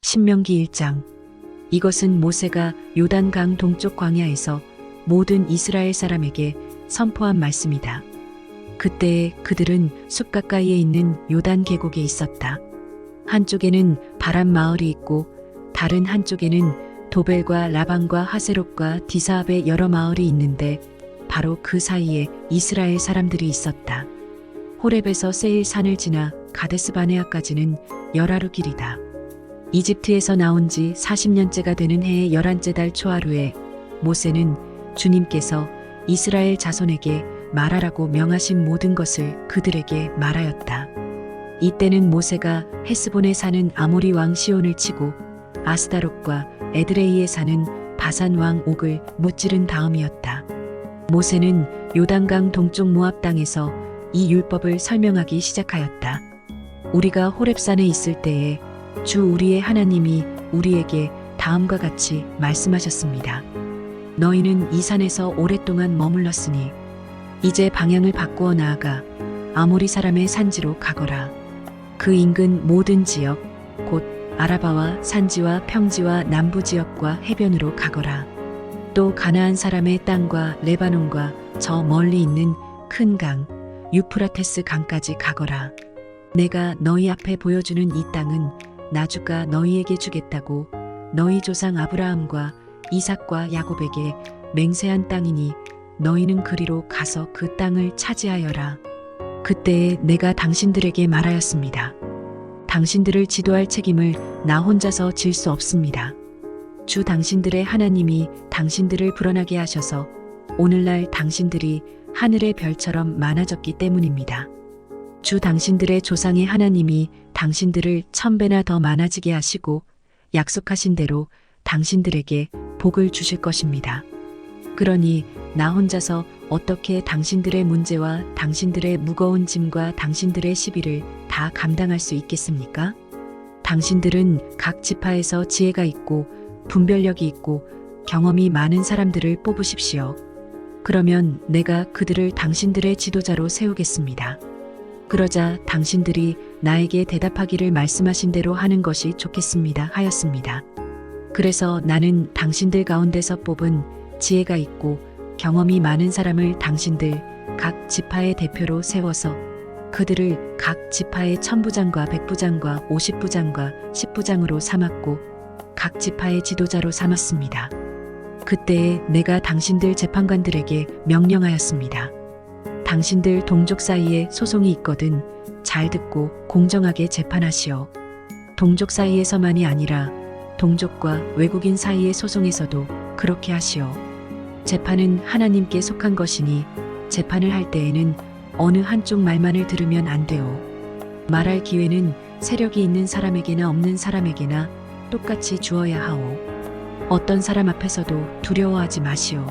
신명기 1장. 이것은 모세가 요단강 동쪽 광야에서 모든 이스라엘 사람에게 선포한 말씀이다. 그때에 그들은 숲 가까이에 있는 요단 계곡에 있었다. 한쪽에는 바람 마을이 있고 다른 한쪽에는 도벨과 라반과 하세롯과 디사압의 여러 마을이 있는데 바로 그 사이에 이스라엘 사람들이 있었다. 호렙에서 세일 산을 지나 가데스 바네아까지는 열하루 길이다. 이집트에서 나온 지 40년째가 되는 해의 11째 달 초하루에 모세는 주님께서 이스라엘 자손에게 말하라고 명하신 모든 것을 그들에게 말하였다. 이때는 모세가 헤스본에 사는 아모리 왕 시온을 치고 아스다롯과 에드레이에 사는 바산 왕 옥을 무찌른 다음이었다. 모세는 요단강 동쪽 모압 땅에서 이 율법을 설명하기 시작하였다. 우리가 호렙산에 있을 때에 주 우리의 하나님이 우리에게 다음과 같이 말씀하셨습니다. 너희는 이 산에서 오랫동안 머물렀으니 이제 방향을 바꾸어 나아가 아모리 사람의 산지로 가거라. 그 인근 모든 지역 곧 아라바와 산지와 평지와 남부 지역과 해변으로 가거라. 또 가나안 사람의 땅과 레바논과 저 멀리 있는 큰 강 유프라테스 강까지 가거라. 내가 너희 앞에 보여주는 이 땅은 나주가 너희에게 주겠다고 너희 조상 아브라함과 이삭과 야곱에게 맹세한 땅이니 너희는 그리로 가서 그 땅을 차지하여라. 그때에 내가 당신들에게 말하였습니다. 당신들을 지도할 책임을 나 혼자서 질 수 없습니다. 주 당신들의 하나님이 당신들을 불어나게 하셔서 오늘날 당신들이 하늘의 별처럼 많아졌기 때문입니다. 주 당신들의 조상의 하나님이 당신들을 1000배나 더 많아지게 하시고 약속하신 대로 당신들에게 복을 주실 것입니다. 그러니 나 혼자서 어떻게 당신들의 문제와 당신들의 무거운 짐과 당신들의 시비를 다 감당할 수 있겠습니까? 당신들은 각 지파에서 지혜가 있고 분별력이 있고 경험이 많은 사람들을 뽑으십시오. 그러면 내가 그들을 당신들의 지도자로 세우겠습니다. 그러자 당신들이 나에게 대답하기를 말씀하신 대로 하는 것이 좋겠습니다 하였습니다. 그래서 나는 당신들 가운데서 뽑은 지혜가 있고 경험이 많은 사람을 당신들 각 지파의 대표로 세워서 그들을 각 지파의 천부장과 백부장과 50부장과 10부장으로 삼았고 각 지파의 지도자로 삼았습니다. 그때에 내가 당신들 재판관들에게 명령하였습니다. 당신들 동족 사이에 소송이 있거든 잘 듣고 공정하게 재판하시오. 동족 사이에서만이 아니라 동족과 외국인 사이의 소송에서도 그렇게 하시오. 재판은 하나님께 속한 것이니 재판을 할 때에는 어느 한쪽 말만을 들으면 안 돼요. 말할 기회는 세력이 있는 사람에게나 없는 사람에게나 똑같이 주어야 하오. 어떤 사람 앞에서도 두려워하지 마시오.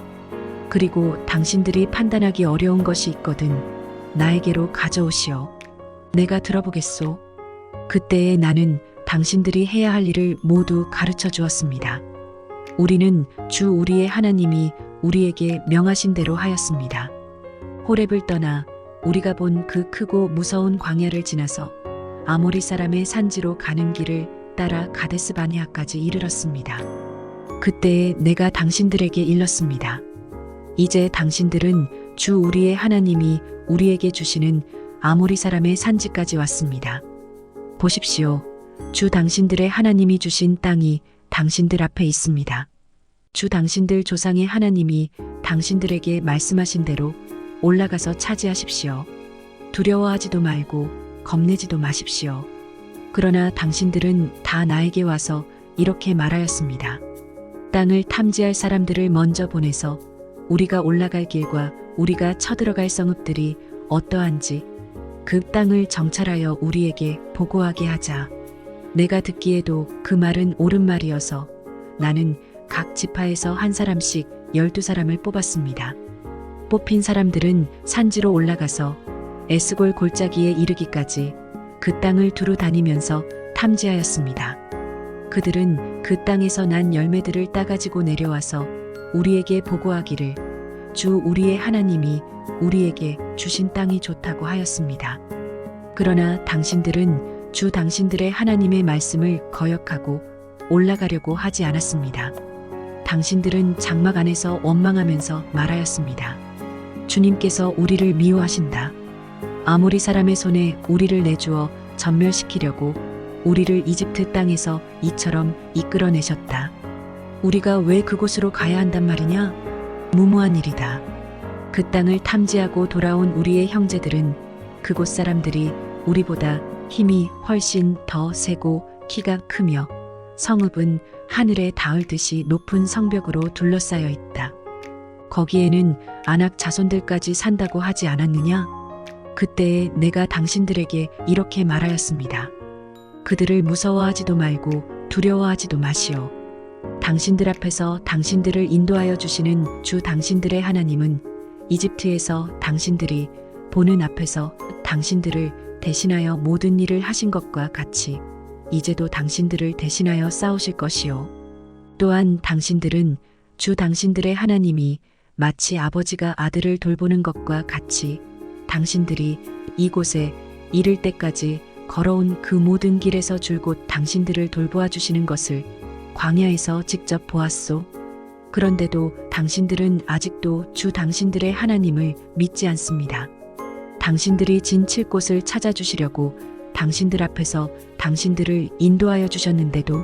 그리고 당신들이 판단하기 어려운 것이 있거든 나에게로 가져오시오. 내가 들어보겠소. 그때에 나는 당신들이 해야 할 일을 모두 가르쳐 주었습니다. 우리는 주 우리의 하나님이 우리에게 명하신 대로 하였습니다. 호렙을 떠나 우리가 본 그 크고 무서운 광야를 지나서 아모리 사람의 산지로 가는 길을 따라 가데스 바네아까지 이르렀습니다. 그때에 내가 당신들에게 일렀습니다. 이제 당신들은 주 우리의 하나님이 우리에게 주시는 아모리 사람의 산지까지 왔습니다. 보십시오. 주 당신들의 하나님이 주신 땅이 당신들 앞에 있습니다. 주 당신들 조상의 하나님이 당신들에게 말씀하신 대로 올라가서 차지하십시오. 두려워하지도 말고 겁내지도 마십시오. 그러나 당신들은 다 나에게 와서 이렇게 말하였습니다. 땅을 탐지할 사람들을 먼저 보내서 우리가 올라갈 길과 우리가 쳐들어갈 성읍들이 어떠한지 그 땅을 정찰하여 우리에게 보고하게 하자. 내가 듣기에도 그 말은 옳은 말이어서 나는 각 지파에서 한 사람씩 12사람을 뽑았습니다. 뽑힌 사람들은 산지로 올라가서 에스골 골짜기에 이르기까지 그 땅을 두루 다니면서 탐지하였습니다. 그들은 그 땅에서 난 열매들을 따가지고 내려와서 우리에게 보고하기를 주 우리의 하나님이 우리에게 주신 땅이 좋다고 하였습니다. 그러나 당신들은 주 당신들의 하나님의 말씀을 거역하고 올라가려고 하지 않았습니다. 당신들은 장막 안에서 원망하면서 말하였습니다. 주님께서 우리를 미워하신다. 아모리 사람의 손에 우리를 내주어 전멸시키려고 우리를 이집트 땅에서 이처럼 이끌어내셨다. 우리가 왜 그곳으로 가야 한단 말이냐? 무모한 일이다. 그 땅을 탐지하고 돌아온 우리의 형제들은 그곳 사람들이 우리보다 힘이 훨씬 더 세고 키가 크며 성읍은 하늘에 닿을 듯이 높은 성벽으로 둘러싸여 있다. 거기에는 아낙 자손들까지 산다고 하지 않았느냐? 그때에 내가 당신들에게 이렇게 말하였습니다. 그들을 무서워하지도 말고 두려워하지도 마시오. 당신들 앞에서 당신들을 인도하여 주시는 주 당신들의 하나님은 이집트에서 당신들이 보는 앞에서 당신들을 대신하여 모든 일을 하신 것과 같이 이제도 당신들을 대신하여 싸우실 것이요. 또한 당신들은 주 당신들의 하나님이 마치 아버지가 아들을 돌보는 것과 같이 당신들이 이곳에 이를 때까지 걸어온 그 모든 길에서 줄곧 당신들을 돌보아 주시는 것을 광야에서 직접 보았소. 그런데도 당신들은 아직도 주 당신들의 하나님을 믿지 않습니다. 당신들이 진 칠 곳을 찾아주시려고 당신들 앞에서 당신들을 인도하여 주셨는데도,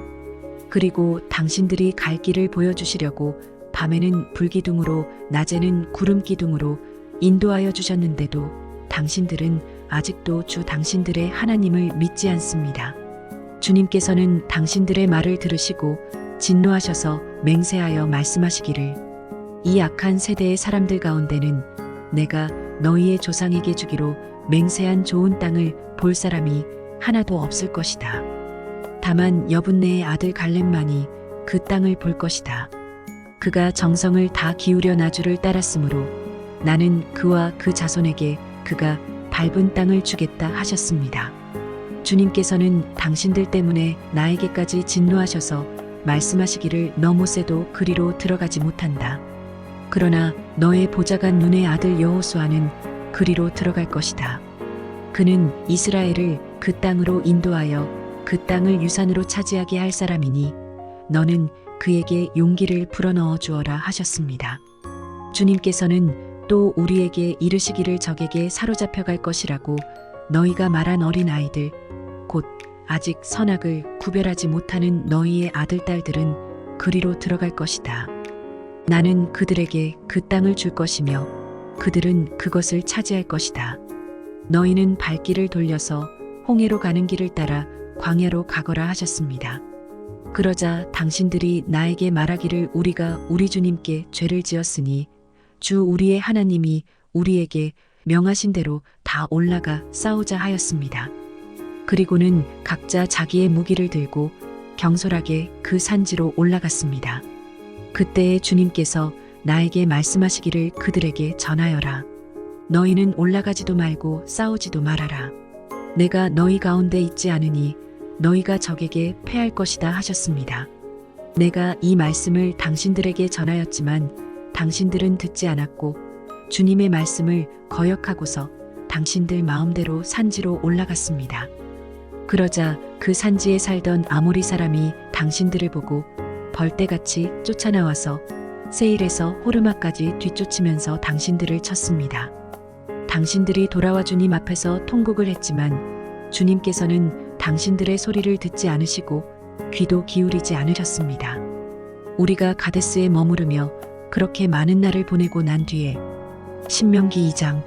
그리고 당신들이 갈 길을 보여주시려고 밤에는 불기둥으로 낮에는 구름기둥으로 인도하여 주셨는데도 당신들은 아직도 주 당신들의 하나님을 믿지 않습니다. 주님께서는 당신들의 말을 들으시고 진노하셔서 맹세하여 말씀하시기를, 이 악한 세대의 사람들 가운데는 내가 너희의 조상에게 주기로 맹세한 좋은 땅을 볼 사람이 하나도 없을 것이다. 다만 여분네의 아들 갈렙만이 그 땅을 볼 것이다. 그가 정성을 다 기울여 나주를 따랐으므로 나는 그와 그 자손에게 그가 밟은 땅을 주겠다 하셨습니다. 주님께서는 당신들 때문에 나에게까지 진노하셔서 말씀하시기를 너 모세도 그리로 들어가지 못한다. 그러나 너의 보좌관 눈의 아들 여호수아는 그리로 들어갈 것이다. 그는 이스라엘을 그 땅으로 인도하여 그 땅을 유산으로 차지하게 할 사람이니 너는 그에게 용기를 불어넣어 주어라 하셨습니다. 주님께서는 또 우리에게 이르시기를 적에게 사로잡혀 갈 것이라고 너희가 말한 어린 아이들 곧 아직 선악을 구별하지 못하는 너희의 아들 딸들은 그리로 들어갈 것이다. 나는 그들에게 그 땅을 줄 것이며 그들은 그것을 차지할 것이다. 너희는 발길을 돌려서 홍해로 가는 길을 따라 광야로 가거라 하셨습니다. 그러자 당신들이 나에게 말하기를 우리가 우리 주님께 죄를 지었으니 주 우리의 하나님이 우리에게 명하신 대로 다 올라가 싸우자 하였습니다. 그리고는 각자 자기의 무기를 들고 경솔하게 그 산지로 올라갔습니다. 그때에 주님께서 나에게 말씀하시기를 그들에게 전하여라. 너희는 올라가지도 말고 싸우지도 말아라. 내가 너희 가운데 있지 않으니 너희가 적에게 패할 것이다 하셨습니다. 내가 이 말씀을 당신들에게 전하였지만 당신들은 듣지 않았고 주님의 말씀을 거역하고서 당신들 마음대로 산지로 올라갔습니다. 그러자 그 산지에 살던 아모리 사람이 당신들을 보고 벌떼같이 쫓아나와서 세일에서 호르마까지 뒤쫓으면서 당신들을 쳤습니다. 당신들이 돌아와 주님 앞에서 통곡을 했지만 주님께서는 당신들의 소리를 듣지 않으시고 귀도 기울이지 않으셨습니다. 우리가 가데스에 머무르며 그렇게 많은 날을 보내고 난 뒤에 신명기 2장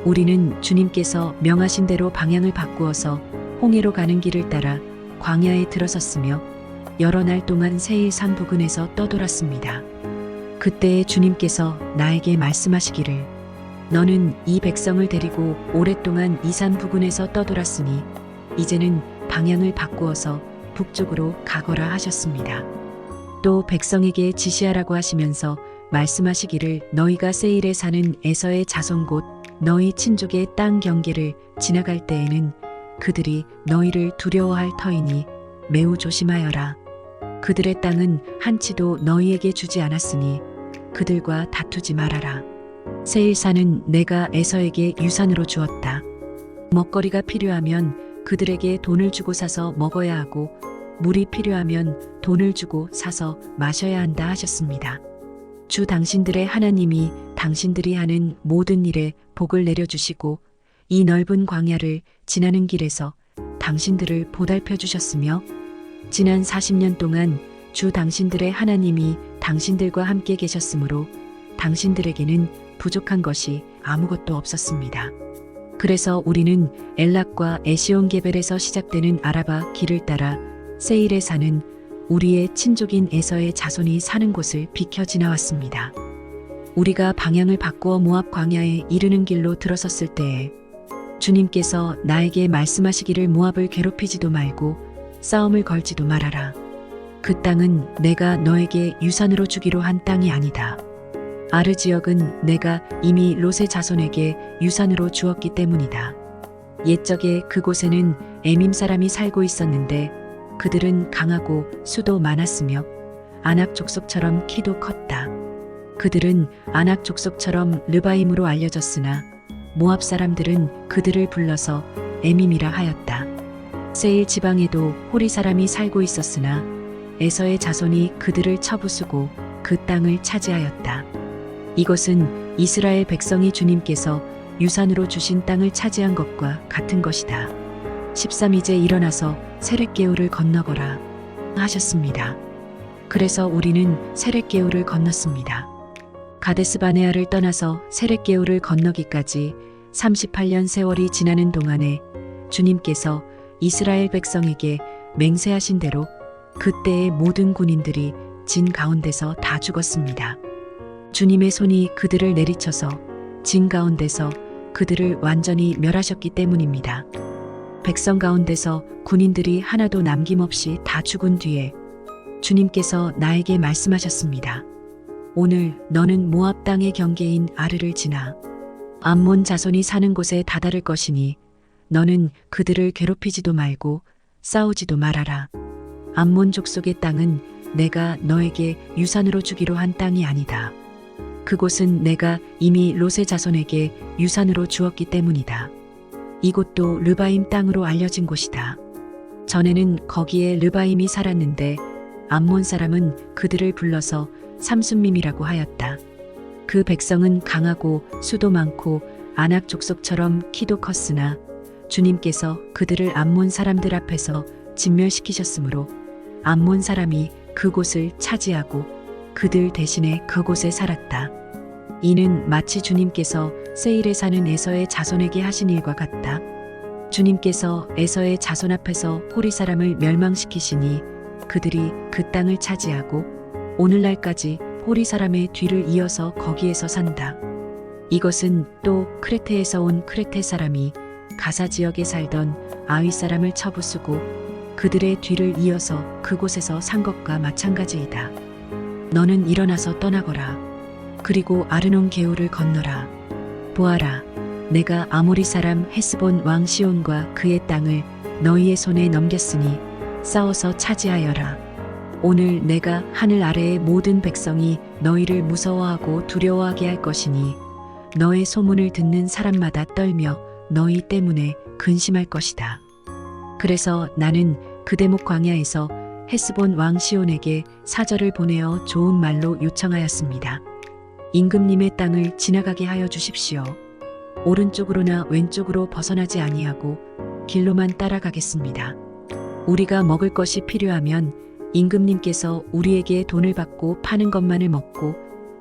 우리는 주님께서 명하신 대로 방향을 바꾸어서 홍해로 가는 길을 따라 광야에 들어섰으며 여러 날 동안 세일산 부근에서 떠돌았습니다. 그때에 주님께서 나에게 말씀하시기를 너는 이 백성을 데리고 오랫동안 이 산 부근에서 떠돌았으니 이제는 방향을 바꾸어서 북쪽으로 가거라 하셨습니다. 또 백성에게 지시하라고 하시면서 말씀하시기를 너희가 세일에 사는 에서의 자손 곧 너희 친족의 땅 경계를 지나갈 때에는 그들이 너희를 두려워할 터이니 매우 조심하여라. 그들의 땅은 한치도 너희에게 주지 않았으니 그들과 다투지 말아라. 세일산은 내가 에서에게 유산으로 주었다. 먹거리가 필요하면 그들에게 돈을 주고 사서 먹어야 하고 물이 필요하면 돈을 주고 사서 마셔야 한다 하셨습니다. 주 당신들의 하나님이 당신들이 하는 모든 일에 복을 내려주시고 이 넓은 광야를 지나는 길에서 당신들을 보살펴 주셨으며 지난 40년 동안 주 당신들의 하나님이 당신들과 함께 계셨으므로 당신들에게는 부족한 것이 아무것도 없었습니다. 그래서 우리는 엘락과 에시온게벨에서 시작되는 아라바 길을 따라 세일에 사는 우리의 친족인 에서의 자손이 사는 곳을 비켜 지나왔습니다. 우리가 방향을 바꾸어 모압 광야에 이르는 길로 들어섰을 때에 주님께서 나에게 말씀하시기를 모압을 괴롭히지도 말고 싸움을 걸지도 말아라. 그 땅은 내가 너에게 유산으로 주기로 한 땅이 아니다. 아르 지역은 내가 이미 롯의 자손에게 유산으로 주었기 때문이다. 옛적에 그곳에는 에밈 사람이 살고 있었는데 그들은 강하고 수도 많았으며 아낙 족속처럼 키도 컸다. 그들은 아낙 족속처럼 르바임으로 알려졌으나 모압 사람들은 그들을 불러서 에밈이라 하였다. 세일 지방에도 호리 사람이 살고 있었으나 에서의 자손이 그들을 쳐부수고 그 땅을 차지하였다. 이것은 이스라엘 백성이 주님께서 유산으로 주신 땅을 차지한 것과 같은 것이다. 13 이제 일어나서 세렛게울을 건너거라 하셨습니다. 그래서 우리는 세렛게울을 건넜습니다. 가데스 바네아를 떠나서 세렛게울을 건너기까지 38년 세월이 지나는 동안에 주님께서 이스라엘 백성에게 맹세하신 대로 그때의 모든 군인들이 진 가운데서 다 죽었습니다. 주님의 손이 그들을 내리쳐서 진 가운데서 그들을 완전히 멸하셨기 때문입니다. 백성 가운데서 군인들이 하나도 남김없이 다 죽은 뒤에 주님께서 나에게 말씀하셨습니다. 오늘 너는 모압 땅의 경계인 아르를 지나 암몬 자손이 사는 곳에 다다를 것이니 너는 그들을 괴롭히지도 말고 싸우지도 말아라. 암몬 족속의 땅은 내가 너에게 유산으로 주기로 한 땅이 아니다. 그곳은 내가 이미 롯의 자손에게 유산으로 주었기 때문이다. 이곳도 르바임 땅으로 알려진 곳이다. 전에는 거기에 르바임이 살았는데 암몬 사람은 그들을 불러서 삼순밈이라고 하였다. 그 백성은 강하고 수도 많고 아낙 족속처럼 키도 컸으나 주님께서 그들을 암몬 사람들 앞에서 진멸시키셨으므로 암몬 사람이 그곳을 차지하고 그들 대신에 그곳에 살았다. 이는 마치 주님께서 세일에 사는 에서의 자손에게 하신 일과 같다. 주님께서 에서의 자손 앞에서 호리 사람을 멸망시키시니 그들이 그 땅을 차지하고 오늘날까지 호리 사람의 뒤를 이어서 거기에서 산다. 이것은 또 크레테에서 온 크레테 사람이 가사 지역에 살던 아위 사람을 쳐부수고 그들의 뒤를 이어서 그곳에서 산 것과 마찬가지이다. 너는 일어나서 떠나거라. 그리고 아르논 게울을 건너라. 보아라, 내가 아모리 사람 헤스본 왕 시온과 그의 땅을 너희의 손에 넘겼으니 싸워서 차지하여라. 오늘 내가 하늘 아래의 모든 백성이 너희를 무서워하고 두려워하게 할 것이니 너의 소문을 듣는 사람마다 떨며 너희 때문에 근심할 것이다. 그래서 나는 그대목 광야에서 헤스본 왕 시온에게 사절을 보내어 좋은 말로 요청하였습니다. 임금님의 땅을 지나가게 하여 주십시오. 오른쪽으로나 왼쪽으로 벗어나지 아니하고 길로만 따라가겠습니다. 우리가 먹을 것이 필요하면 임금님께서 우리에게 돈을 받고 파는 것만을 먹고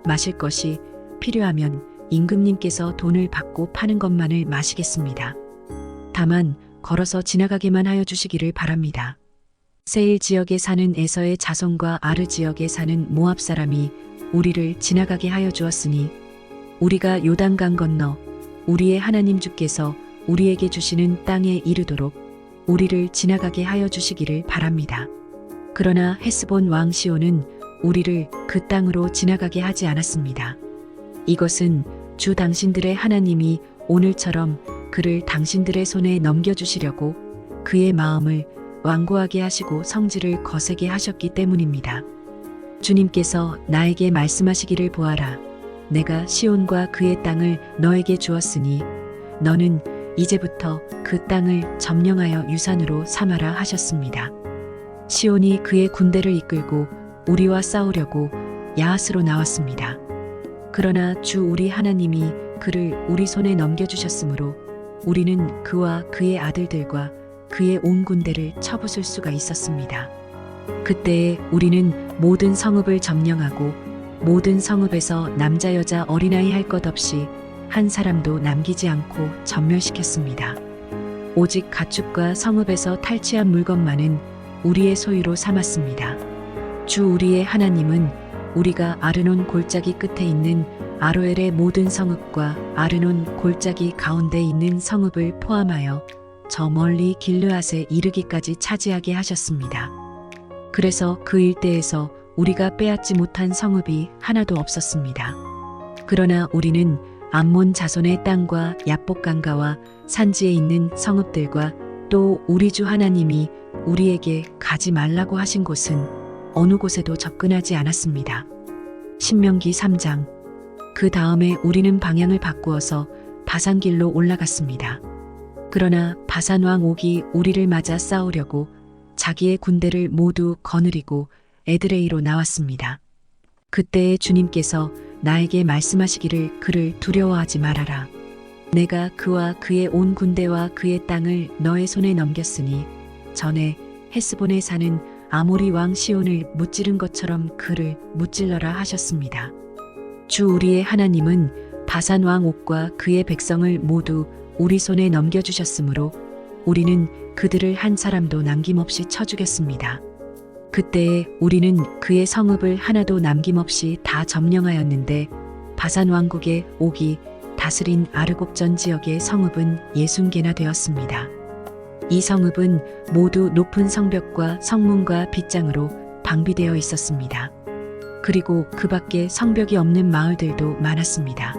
마실 것이 필요하면 임금님께서 돈을 받고 파는 것만을 마시겠습니다. 다만 걸어서 지나가게만 하여 주시기를 바랍니다. 세일 지역에 사는 에서의 자손과 아르 지역에 사는 모압 사람이 우리를 지나가게 하여 주었으니 우리가 요단강 건너 우리의 하나님 주께서 우리에게 주시는 땅에 이르도록 우리를 지나가게 하여 주시기를 바랍니다. 그러나 헤스본 왕 시온은 우리를 그 땅으로 지나가게 하지 않았습니다. 이것은 주 당신들의 하나님이 오늘처럼 그를 당신들의 손에 넘겨주시려고 그의 마음을 완고하게 하시고 성질을 거세게 하셨기 때문입니다. 주님께서 나에게 말씀하시기를 보아라. 내가 시온과 그의 땅을 너에게 주었으니 너는 이제부터 그 땅을 점령하여 유산으로 삼아라 하셨습니다. 시온이 그의 군대를 이끌고 우리와 싸우려고 야하스로 나왔습니다. 그러나 주 우리 하나님이 그를 우리 손에 넘겨주셨으므로 우리는 그와 그의 아들들과 그의 온 군대를 쳐부술 수가 있었습니다. 그때에 우리는 모든 성읍을 점령하고 모든 성읍에서 남자 여자 어린아이 할 것 없이 한 사람도 남기지 않고 전멸시켰습니다. 오직 가축과 성읍에서 탈취한 물건만은 우리의 소유로 삼았습니다. 주 우리의 하나님은 우리가 아르논 골짜기 끝에 있는 아로엘의 모든 성읍과 아르논 골짜기 가운데 있는 성읍을 포함하여 저 멀리 길르앗에 이르기까지 차지하게 하셨습니다. 그래서 그 일대에서 우리가 빼앗지 못한 성읍이 하나도 없었습니다. 그러나 우리는 암몬 자손의 땅과 야복강가와 산지에 있는 성읍들과 또 우리 주 하나님이 우리에게 가지 말라고 하신 곳은 어느 곳에도 접근하지 않았습니다. 신명기 3장. 그 다음에 우리는 방향을 바꾸어서 바산길로 올라갔습니다. 그러나 바산 왕 옥이 우리를 맞아 싸우려고 자기의 군대를 모두 거느리고 에드레이로 나왔습니다. 그때에 주님께서 나에게 말씀하시기를 그를 두려워하지 말아라. 내가 그와 그의 온 군대와 그의 땅을 너의 손에 넘겼으니 전에 헤스본에 사는 아모리 왕 시온을 무찌른 것처럼 그를 무찔러라 하셨습니다. 주 우리의 하나님은 바산 왕 옥과 그의 백성을 모두 우리 손에 넘겨주셨으므로 우리는 그들을 한 사람도 남김없이 쳐 죽였습니다. 그때에 우리는 그의 성읍을 하나도 남김없이 다 점령하였는데 바산 왕국의 옥이 다스린 아르곱 전 지역의 성읍은 60개나 되었습니다. 이 성읍은 모두 높은 성벽과 성문과 빗장으로 방비되어 있었습니다. 그리고 그 밖에 성벽이 없는 마을들도 많았습니다.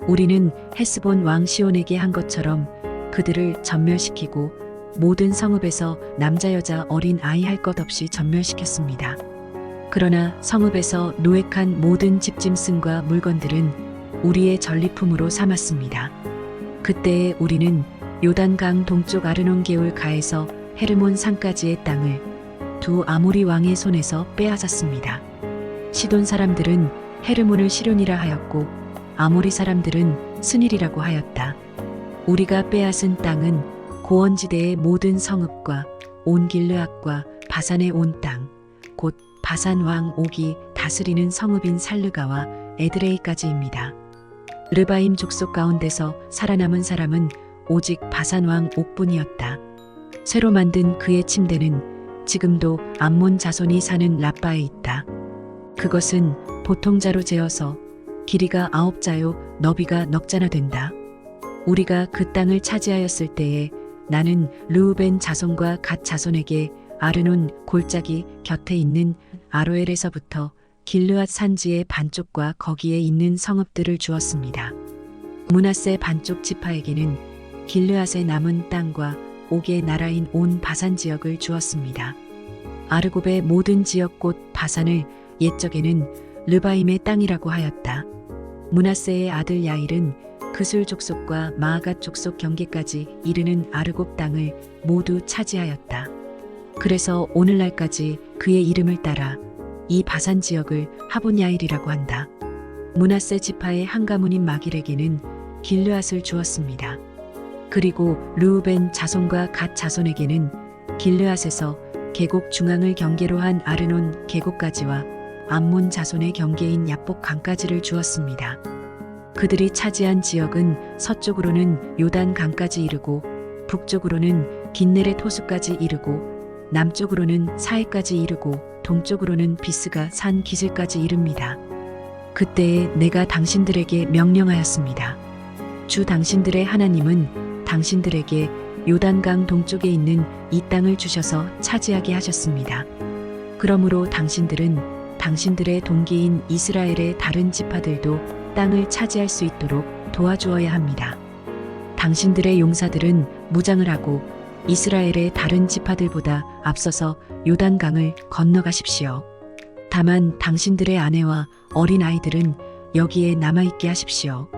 우리는 헤스본 왕 시온에게 한 것처럼 그들을 전멸시키고 모든 성읍에서 남자 여자 어린 아이 할 것 없이 전멸시켰습니다. 그러나 성읍에서 노획한 모든 집짐승과 물건들은 우리의 전리품으로 삼았습니다. 그때에 우리는 요단강 동쪽 아르논 개울 가에서 헤르몬 산까지의 땅을 두 아모리 왕의 손에서 빼앗았습니다. 시돈 사람들은 헤르몬을 시론이라 하였고 아모리 사람들은 스닐이라고 하였다. 우리가 빼앗은 땅은 고원지대의 모든 성읍과 온 길르앗과 바산의 온 땅, 곧 바산 왕 옥이 다스리는 성읍인 살르가와 에드레이까지입니다. 르바임 족속 가운데서 살아남은 사람은 오직 바산 왕 옥뿐이었다. 새로 만든 그의 침대는 지금도 암몬 자손이 사는 라빠에 있다. 그것은 보통 자로 재어서 길이가 9자요 너비가 넉자나 된다. 우리가 그 땅을 차지하였을 때에 나는 르우벤 자손과 갓 자손에게 아르논 골짜기 곁에 있는 아로엘에서부터 길르앗 산지의 반쪽과 거기에 있는 성읍들을 주었습니다. 므낫세 반쪽 지파에게는 길르앗의 남은 땅과 옥의 나라인 온 바산 지역을 주었습니다. 아르곱의 모든 지역 곧 바산을 옛적에는 르바임의 땅이라고 하였다. 므낫세의 아들 야일은 그술 족속과 마아갓 족속 경계까지 이르는 아르곱 땅을 모두 차지하였다. 그래서 오늘날까지 그의 이름을 따라 이 바산 지역을 하본 야일이라고 한다. 므낫세 지파의 한 가문인 마길에게는 길르앗을 주었습니다. 그리고 르우벤 자손과 갓 자손에게는 길르앗에서 계곡 중앙을 경계로 한 아르논 계곡까지와 암몬 자손의 경계인 야복 강까지를 주었습니다. 그들이 차지한 지역은 서쪽으로는 요단 강까지 이르고 북쪽으로는 긴네렛 호수까지 이르고 남쪽으로는 사해까지 이르고 동쪽으로는 비스가 산 기슭까지 이릅니다. 그때에 내가 당신들에게 명령하였습니다. 주 당신들의 하나님은 당신들에게 요단강 동쪽에 있는 이 땅을 주셔서 차지하게 하셨습니다. 그러므로 당신들은 당신들의 동기인 이스라엘의 다른 지파들도 땅을 차지할 수 있도록 도와주어야 합니다. 당신들의 용사들은 무장을 하고 이스라엘의 다른 지파들보다 앞서서 요단강을 건너가십시오. 다만 당신들의 아내와 어린 아이들은 여기에 남아있게 하십시오.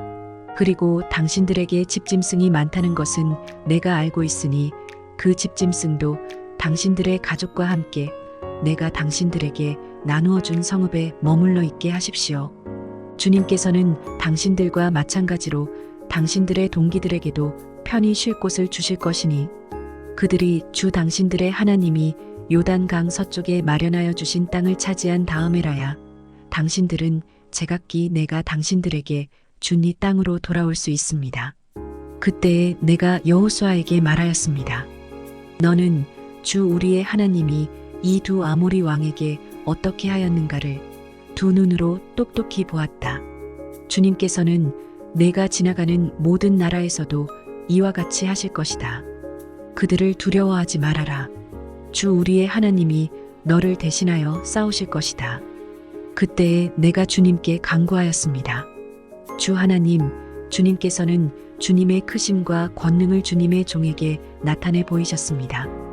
그리고 당신들에게 집짐승이 많다는 것은 내가 알고 있으니 그 집짐승도 당신들의 가족과 함께 내가 당신들에게 나누어 준 성읍에 머물러 있게 하십시오. 주님께서는 당신들과 마찬가지로 당신들의 동기들에게도 편히 쉴 곳을 주실 것이니 그들이 주 당신들의 하나님이 요단강 서쪽에 마련하여 주신 땅을 차지한 다음에라야 당신들은 제각기 내가 당신들에게 준 이 땅으로 돌아올 수 있습니다. 그때에 내가 여호수아에게 말하였습니다. 너는 주 우리의 하나님이 이 두 아모리 왕에게 어떻게 하였는가를 두 눈으로 똑똑히 보았다. 주님께서는 내가 지나가는 모든 나라에서도 이와 같이 하실 것이다. 그들을 두려워하지 말아라. 주 우리의 하나님이 너를 대신하여 싸우실 것이다. 그때에 내가 주님께 간구하였습니다. 주 하나님, 주님께서는 주님의 크심과 권능을 주님의 종에게 나타내 보이셨습니다.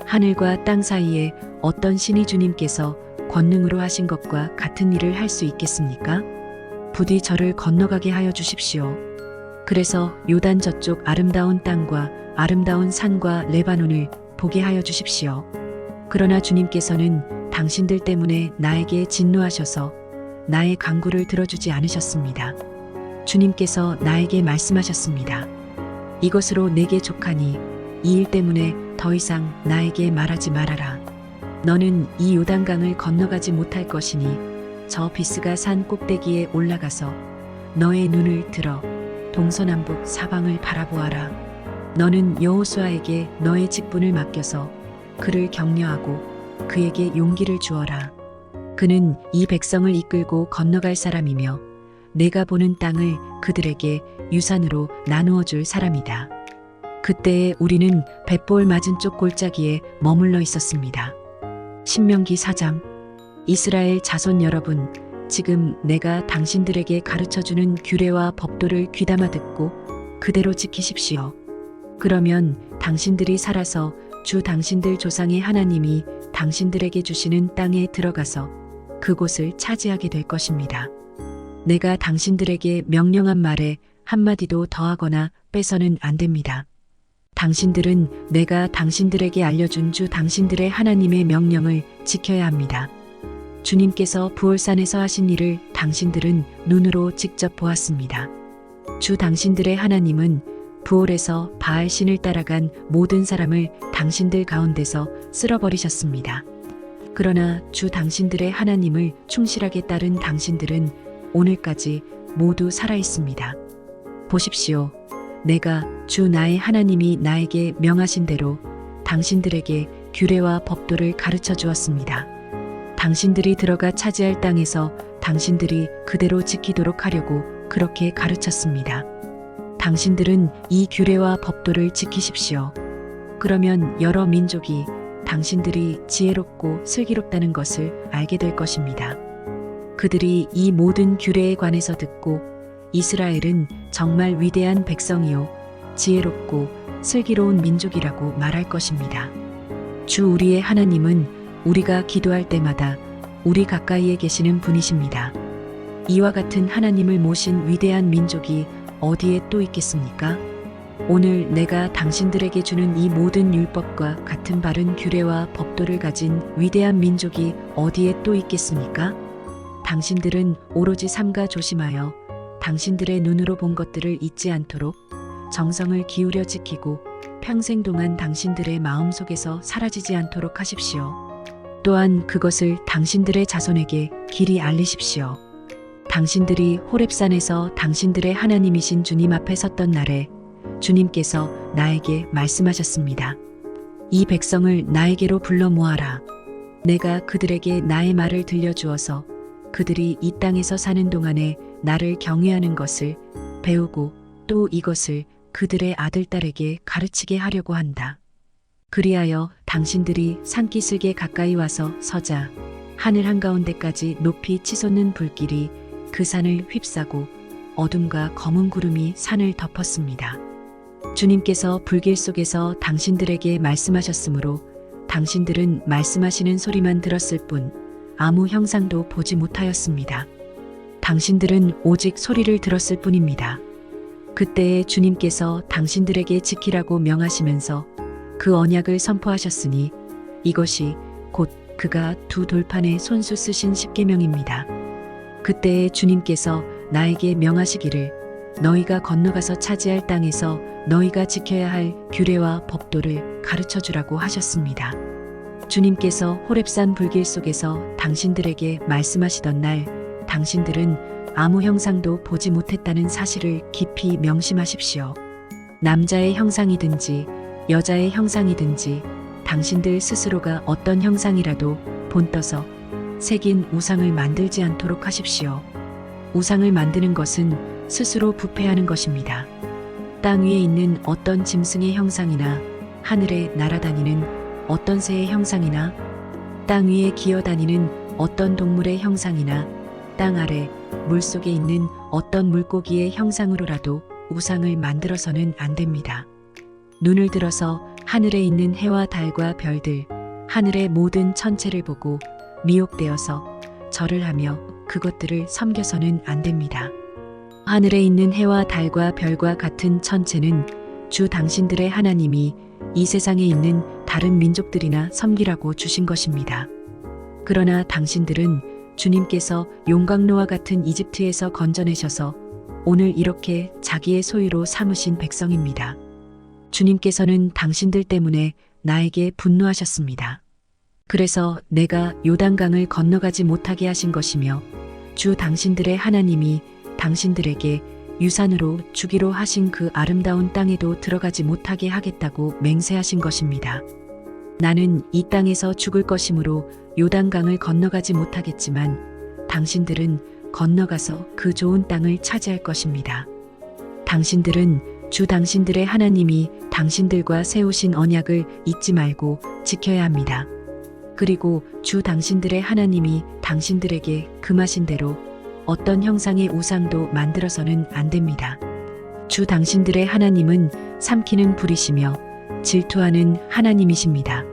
하늘과 땅 사이에 어떤 신이 주님께서 권능으로 하신 것과 같은 일을 할 수 있겠습니까? 부디 저를 건너가게 하여 주십시오. 그래서 요단 저쪽 아름다운 땅과 아름다운 산과 레바논을 보게 하여 주십시오. 그러나 주님께서는 당신들 때문에 나에게 진노하셔서 나의 간구를 들어주지 않으셨습니다. 주님께서 나에게 말씀하셨습니다. 이것으로 내게 족하니 이 일 때문에 더 이상 나에게 말하지 말아라. 너는 이 요단강을 건너가지 못할 것이니 저 비스가 산 꼭대기에 올라가서 너의 눈을 들어 동서남북 사방을 바라보아라. 너는 여호수아에게 너의 직분을 맡겨서 그를 격려하고 그에게 용기를 주어라. 그는 이 백성을 이끌고 건너갈 사람이며 내가 보는 땅을 그들에게 유산으로 나누어 줄 사람이다. 그때에 우리는 벳볼 맞은쪽 골짜기에 머물러 있었습니다. 신명기 4장. 이스라엘 자손 여러분, 지금 내가 당신들에게 가르쳐주는 규례와 법도를 귀담아 듣고 그대로 지키십시오. 그러면 당신들이 살아서 주 당신들 조상의 하나님이 당신들에게 주시는 땅에 들어가서 그곳을 차지하게 될 것입니다. 내가 당신들에게 명령한 말에 한마디도 더하거나 빼서는 안 됩니다. 당신들은 내가 당신들에게 알려준 주 당신들의 하나님의 명령을 지켜야 합니다. 주님께서 부올산에서 하신 일을 당신들은 눈으로 직접 보았습니다. 주 당신들의 하나님은 부올에서 바알 신을 따라간 모든 사람을 당신들 가운데서 쓸어버리셨습니다. 그러나 주 당신들의 하나님을 충실하게 따른 당신들은 오늘까지 모두 살아 있습니다. 보십시오. 내가 주 나의 하나님이 나에게 명하신 대로 당신들에게 규례와 법도를 가르쳐 주었습니다. 당신들이 들어가 차지할 땅에서 당신들이 그대로 지키도록 하려고 그렇게 가르쳤습니다. 당신들은 이 규례와 법도를 지키십시오. 그러면 여러 민족이 당신들이 지혜롭고 슬기롭다는 것을 알게 될 것입니다. 그들이 이 모든 규례에 관해서 듣고 이스라엘은 정말 위대한 백성이요 지혜롭고 슬기로운 민족이라고 말할 것입니다. 주 우리의 하나님은 우리가 기도할 때마다 우리 가까이에 계시는 분이십니다. 이와 같은 하나님을 모신 위대한 민족이 어디에 또 있겠습니까? 오늘 내가 당신들에게 주는 이 모든 율법과 같은 바른 규례와 법도를 가진 위대한 민족이 어디에 또 있겠습니까? 당신들은 오로지 삼가 조심하여 당신들의 눈으로 본 것들을 잊지 않도록 정성을 기울여 지키고 평생 동안 당신들의 마음속에서 사라지지 않도록 하십시오. 또한 그것을 당신들의 자손에게 길이 알리십시오. 당신들이 호렙산에서 당신들의 하나님이신 주님 앞에 섰던 날에 주님께서 나에게 말씀하셨습니다. 이 백성을 나에게로 불러 모아라. 내가 그들에게 나의 말을 들려주어서 그들이 이 땅에서 사는 동안에 나를 경외하는 것을 배우고 또 이것을 그들의 아들딸에게 가르치게 하려고 한다. 그리하여 당신들이 산기슭에 가까이 와서 서자 하늘 한가운데까지 높이 치솟는 불길이 그 산을 휩싸고 어둠과 검은 구름이 산을 덮었습니다. 주님께서 불길 속에서 당신들에게 말씀하셨으므로 당신들은 말씀하시는 소리만 들었을 뿐 아무 형상도 보지 못하였습니다. 당신들은 오직 소리를 들었을 뿐입니다. 그때에 주님께서 당신들에게 지키라고 명하시면서 그 언약을 선포하셨으니 이것이 곧 그가 두 돌판에 손수 쓰신 십계명입니다. 그때에 주님께서 나에게 명하시기를 너희가 건너가서 차지할 땅에서 너희가 지켜야 할 규례와 법도를 가르쳐 주라고 하셨습니다. 주님께서 호렙산 불길 속에서 당신들에게 말씀하시던 날 당신들은 아무 형상도 보지 못했다는 사실을 깊이 명심하십시오. 남자의 형상이든지 여자의 형상이든지 당신들 스스로가 어떤 형상이라도 본떠서 새긴 우상을 만들지 않도록 하십시오. 우상을 만드는 것은 스스로 부패하는 것입니다. 땅 위에 있는 어떤 짐승의 형상이나 하늘에 날아다니는 어떤 새의 형상이나 땅 위에 기어다니는 어떤 동물의 형상이나 땅 아래 물속에 있는 어떤 물고기의 형상으로라도 우상을 만들어서는 안 됩니다. 눈을 들어서 하늘에 있는 해와 달과 별들, 하늘의 모든 천체를 보고 미혹되어서 절을 하며 그것들을 섬겨서는 안 됩니다. 하늘에 있는 해와 달과 별과 같은 천체는 주 당신들의 하나님이 이 세상에 있는 다른 민족들이나 섬기라고 주신 것입니다. 그러나 당신들은 주님께서 용광로와 같은 이집트에서 건져내셔서 오늘 이렇게 자기의 소유로 삼으신 백성입니다. 주님께서는 당신들 때문에 나에게 분노하셨습니다. 그래서 내가 요단강을 건너가지 못하게 하신 것이며 주 당신들의 하나님이 당신들에게 유산으로 주기로 하신 그 아름다운 땅에도 들어가지 못하게 하겠다고 맹세하신 것입니다. 나는 이 땅에서 죽을 것이므로 요단강을 건너가지 못하겠지만 당신들은 건너가서 그 좋은 땅을 차지할 것입니다. 당신들은 주 당신들의 하나님이 당신들과 세우신 언약을 잊지 말고 지켜야 합니다. 그리고 주 당신들의 하나님이 당신들에게 금하신 대로 어떤 형상의 우상도 만들어서는 안 됩니다. 주 당신들의 하나님은 삼키는 불이시며 질투하는 하나님이십니다.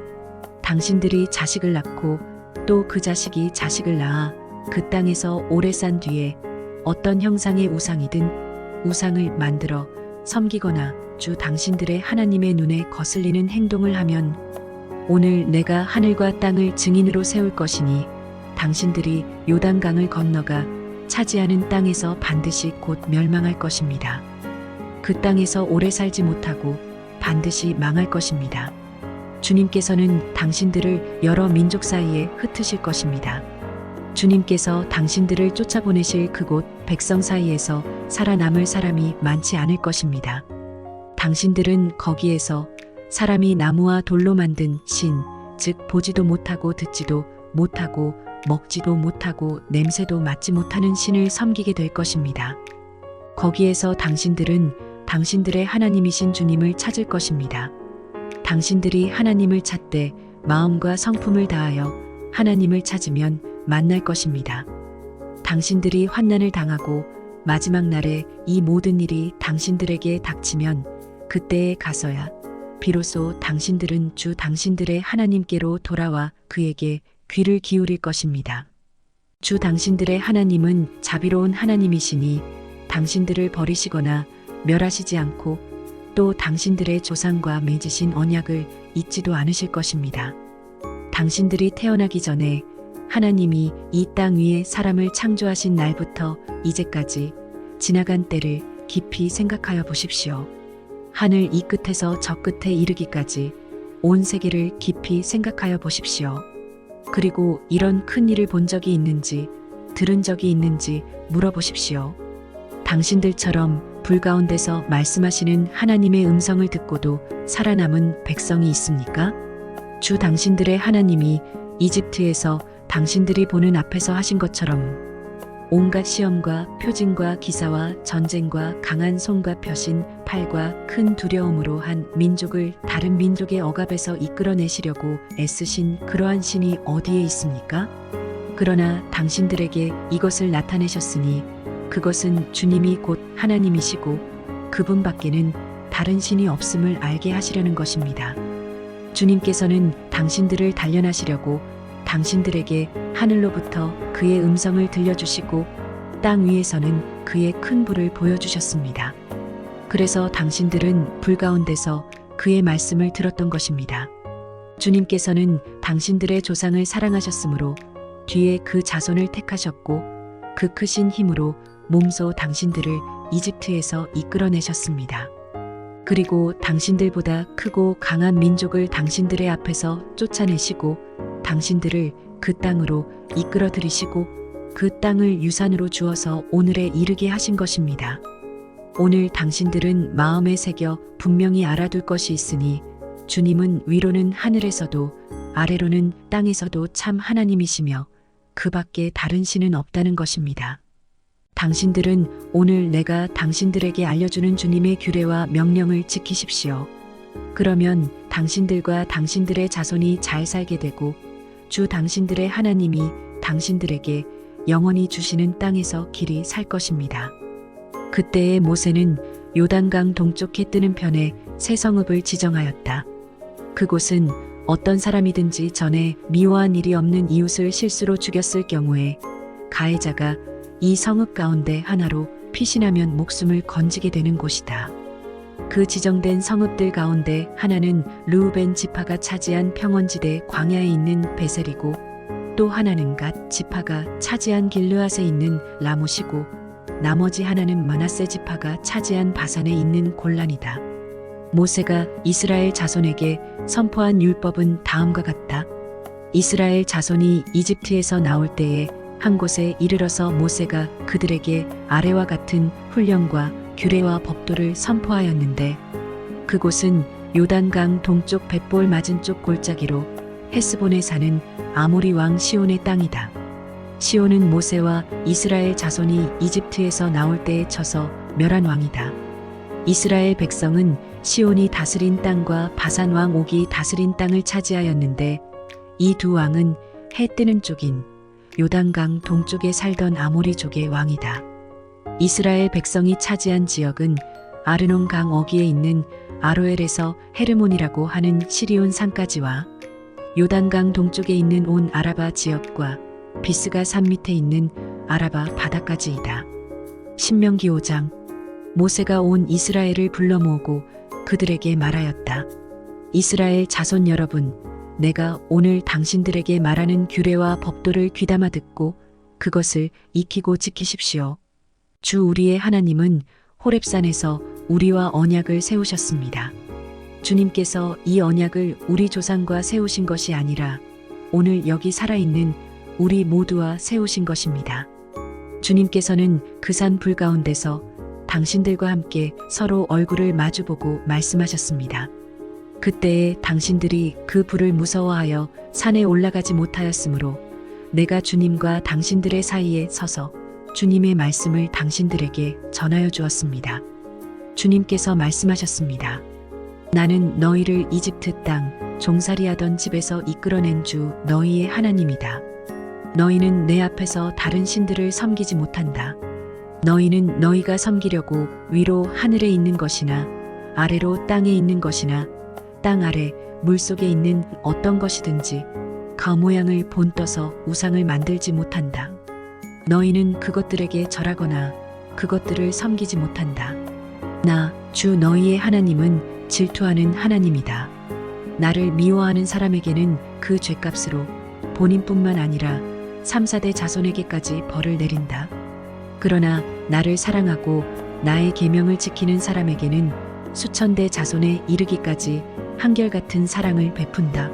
당신들이 자식을 낳고 또 그 자식이 자식을 낳아 그 땅에서 오래 산 뒤에 어떤 형상의 우상이든 우상을 만들어 섬기거나 주 당신들의 하나님의 눈에 거슬리는 행동을 하면 오늘 내가 하늘과 땅을 증인으로 세울 것이니 당신들이 요단강을 건너가 차지하는 땅에서 반드시 곧 멸망할 것입니다. 그 땅에서 오래 살지 못하고 반드시 망할 것입니다. 주님께서는 당신들을 여러 민족 사이에 흩으실 것입니다. 주님께서 당신들을 쫓아보내실 그곳 백성 사이에서 살아남을 사람이 많지 않을 것입니다. 당신들은 거기에서 사람이 나무와 돌로 만든 신, 즉 보지도 못하고 듣지도 못하고 먹지도 못하고 냄새도 맡지 못하는 신을 섬기게 될 것입니다. 거기에서 당신들은 당신들의 하나님이신 주님을 찾을 것입니다. 당신들이 하나님을 찾되 마음과 성품을 다하여 하나님을 찾으면 만날 것입니다. 당신들이 환난을 당하고 마지막 날에 이 모든 일이 당신들에게 닥치면 그때에 가서야 비로소 당신들은 주 당신들의 하나님께로 돌아와 그에게 귀를 기울일 것입니다. 주 당신들의 하나님은 자비로운 하나님이시니 당신들을 버리시거나 멸하시지 않고 또 당신들의 조상과 맺으신 언약을 잊지도 않으실 것입니다. 당신들이 태어나기 전에 하나님이 이 땅 위에 사람을 창조하신 날부터 이제까지 지나간 때를 깊이 생각하여 보십시오. 하늘 이 끝에서 저 끝에 이르기까지 온 세계를 깊이 생각하여 보십시오. 그리고 이런 큰 일을 본 적이 있는지 들은 적이 있는지 물어보십시오. 당신들처럼 불 가운데서 말씀하시는 하나님의 음성을 듣고도 살아남은 백성이 있습니까? 주 당신들의 하나님이 이집트에서 당신들이 보는 앞에서 하신 것처럼 온갖 시험과 표징과 기사와 전쟁과 강한 손과 펴신 팔과 큰 두려움으로 한 민족을 다른 민족의 억압에서 이끌어내시려고 애쓰신 그러한 신이 어디에 있습니까? 그러나 당신들에게 이것을 나타내셨으니 그것은 주님이 곧 하나님이시고 그분밖에는 다른 신이 없음을 알게 하시려는 것입니다. 주님께서는 당신들을 단련하시려고 당신들에게 하늘로부터 그의 음성을 들려주시고 땅 위에서는 그의 큰 불을 보여주셨습니다. 그래서 당신들은 불 가운데서 그의 말씀을 들었던 것입니다. 주님께서는 당신들의 조상을 사랑하셨으므로 뒤에 그 자손을 택하셨고 그 크신 힘으로 몸소 당신들을 이집트에서 이끌어내셨습니다. 그리고 당신들보다 크고 강한 민족을 당신들의 앞에서 쫓아내시고 당신들을 그 땅으로 이끌어 들이시고 그 땅을 유산으로 주어서 오늘에 이르게 하신 것입니다. 오늘 당신들은 마음에 새겨 분명히 알아둘 것이 있으니 주님은 위로는 하늘에서도 아래로는 땅에서도 참 하나님이시며 그 밖에 다른 신은 없다는 것입니다. 당신들은 오늘 내가 당신들에게 알려주는 주님의 규례와 명령을 지키십시오. 그러면 당신들과 당신들의 자손이 잘 살게 되고 주 당신들의 하나님이 당신들에게 영원히 주시는 땅에서 길이 살 것입니다. 그때에 모세는 요단강 동쪽 해 뜨는 편에 새 성읍을 지정하였다. 그곳은 어떤 사람이든지 전에 미워한 일이 없는 이웃을 실수로 죽였을 경우에 가해자가 이 성읍 가운데 하나로 피신하면 목숨을 건지게 되는 곳이다. 그 지정된 성읍들 가운데 하나는 르우벤 지파가 차지한 평원지대 광야에 있는 베셀이고 또 하나는 갓 지파가 차지한 길르앗에 있는 라못이고 나머지 하나는 므낫세 지파가 차지한 바산에 있는 골란이다. 모세가 이스라엘 자손에게 선포한 율법은 다음과 같다. 이스라엘 자손이 이집트에서 나올 때에 한 곳에 이르러서 모세가 그들에게 아래와 같은 훈령과 규례와 법도를 선포하였는데 그곳은 요단강 동쪽 벳볼 맞은쪽 골짜기로 헤스본에 사는 아모리 왕 시온의 땅이다. 시온은 모세와 이스라엘 자손이 이집트에서 나올 때에 쳐서 멸한 왕이다. 이스라엘 백성은 시온이 다스린 땅과 바산 왕 옥이 다스린 땅을 차지하였는데 이 두 왕은 해 뜨는 쪽인 요단강 동쪽에 살던 아모리족의 왕이다. 이스라엘 백성이 차지한 지역은 아르논 강 어귀에 있는 아로엘에서 헤르몬이라고 하는 시리온 산까지와 요단강 동쪽에 있는 온 아라바 지역과 비스가 산 밑에 있는 아라바 바다까지이다. 신명기 5장. 모세가 온 이스라엘을 불러 모으고 그들에게 말하였다. 이스라엘 자손 여러분, 내가 오늘 당신들에게 말하는 규례와 법도를 귀담아 듣고 그것을 익히고 지키십시오. 주 우리의 하나님은 호렙산에서 우리와 언약을 세우셨습니다. 주님께서 이 언약을 우리 조상과 세우신 것이 아니라 오늘 여기 살아있는 우리 모두와 세우신 것입니다. 주님께서는 그 산 불 가운데서 당신들과 함께 서로 얼굴을 마주보고 말씀하셨습니다. 그때에 당신들이 그 불을 무서워하여 산에 올라가지 못하였으므로 내가 주님과 당신들의 사이에 서서 주님의 말씀을 당신들에게 전하여 주었습니다. 주님께서 말씀하셨습니다. 나는 너희를 이집트 땅 종살이하던 집에서 이끌어낸 주 너희의 하나님이다. 너희는 내 앞에서 다른 신들을 섬기지 못한다. 너희는 너희가 섬기려고 위로 하늘에 있는 것이나 아래로 땅에 있는 것이나 땅 아래 물속에 있는 어떤 것이든지 그 모양을 본떠서 우상을 만들지 못한다. 너희는 그것들에게 절하거나 그것들을 섬기지 못한다. 나, 주 너희의 하나님은 질투하는 하나님이다. 나를 미워하는 사람에게는 그 죄값으로 본인뿐만 아니라 3, 4대 자손에게까지 벌을 내린다. 그러나 나를 사랑하고 나의 계명을 지키는 사람에게는 수천 대 자손에 이르기까지 한결같은 사랑을 베푼다.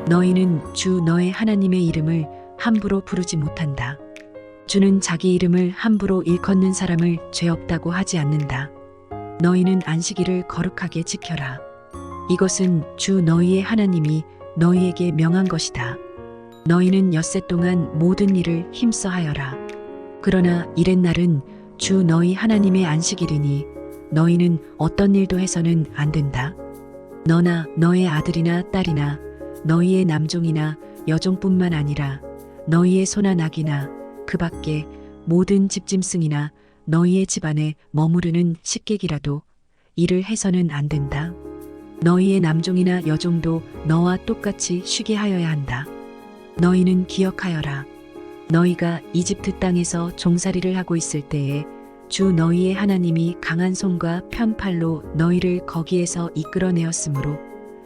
너희는 주 너의 하나님의 이름을 함부로 부르지 못한다. 주는 자기 이름을 함부로 일컫는 사람을 죄 없다고 하지 않는다. 너희는 안식일을 거룩하게 지켜라. 이것은 주 너희의 하나님이 너희에게 명한 것이다. 너희는 엿새 동안 모든 일을 힘써 하여라. 그러나 이렛날은 주 너희 하나님의 안식일이니 너희는 어떤 일도 해서는 안 된다. 너나 너의 아들이나 딸이나 너희의 남종이나 여종뿐만 아니라 너희의 소나 낙이나 그 밖에 모든 집짐승이나 너희의 집안에 머무르는 식객이라도 일을 해서는 안 된다. 너희의 남종이나 여종도 너와 똑같이 쉬게 하여야 한다. 너희는 기억하여라. 너희가 이집트 땅에서 종살이를 하고 있을 때에 주 너희의 하나님이 강한 손과 편팔로 너희를 거기에서 이끌어내었으므로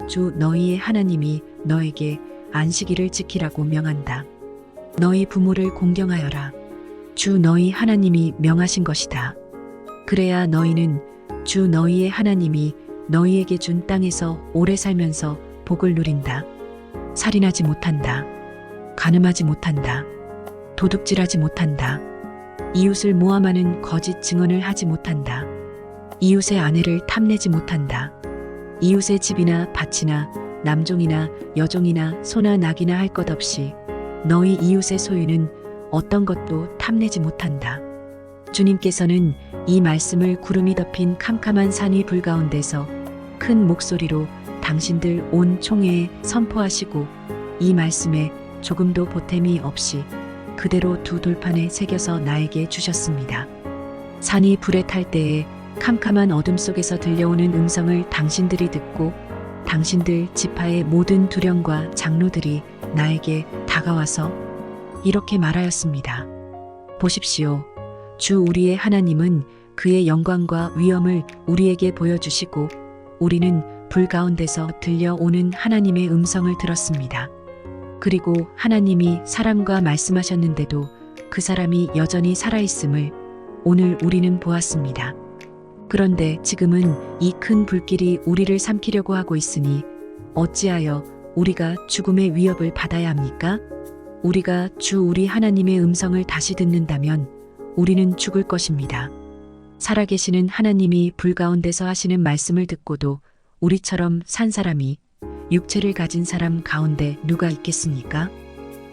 주 너희의 하나님이 너에게 안식일을 지키라고 명한다. 너희 부모를 공경하여라. 주 너희 하나님이 명하신 것이다. 그래야 너희는 주 너희의 하나님이 너희에게 준 땅에서 오래 살면서 복을 누린다. 살인하지 못한다. 간음하지 못한다. 도둑질하지 못한다. 이웃을 모함하는 거짓 증언을 하지 못한다. 이웃의 아내를 탐내지 못한다. 이웃의 집이나 밭이나 남종이나 여종이나 소나 낙이나 할 것 없이 너희 이웃의 소유는 어떤 것도 탐내지 못한다. 주님께서는 이 말씀을 구름이 덮인 캄캄한 산 위 불 가운데서 큰 목소리로 당신들 온 총회에 선포하시고 이 말씀에 조금도 보탬이 없이 그대로 두 돌판에 새겨서 나에게 주셨습니다. 산이 불에 탈 때에 캄캄한 어둠 속에서 들려오는 음성을 당신들이 듣고 당신들 지파의 모든 두령과 장로들이 나에게 다가와서 이렇게 말하였습니다. 보십시오. 주 우리의 하나님은 그의 영광과 위엄을 우리에게 보여주시고 우리는 불 가운데서 들려오는 하나님의 음성을 들었습니다. 그리고 하나님이 사람과 말씀하셨는데도 그 사람이 여전히 살아있음을 오늘 우리는 보았습니다. 그런데 지금은 이 큰 불길이 우리를 삼키려고 하고 있으니 어찌하여 우리가 죽음의 위협을 받아야 합니까? 우리가 주 우리 하나님의 음성을 다시 듣는다면 우리는 죽을 것입니다. 살아계시는 하나님이 불 가운데서 하시는 말씀을 듣고도 우리처럼 산 사람이 육체를 가진 사람 가운데 누가 있겠습니까?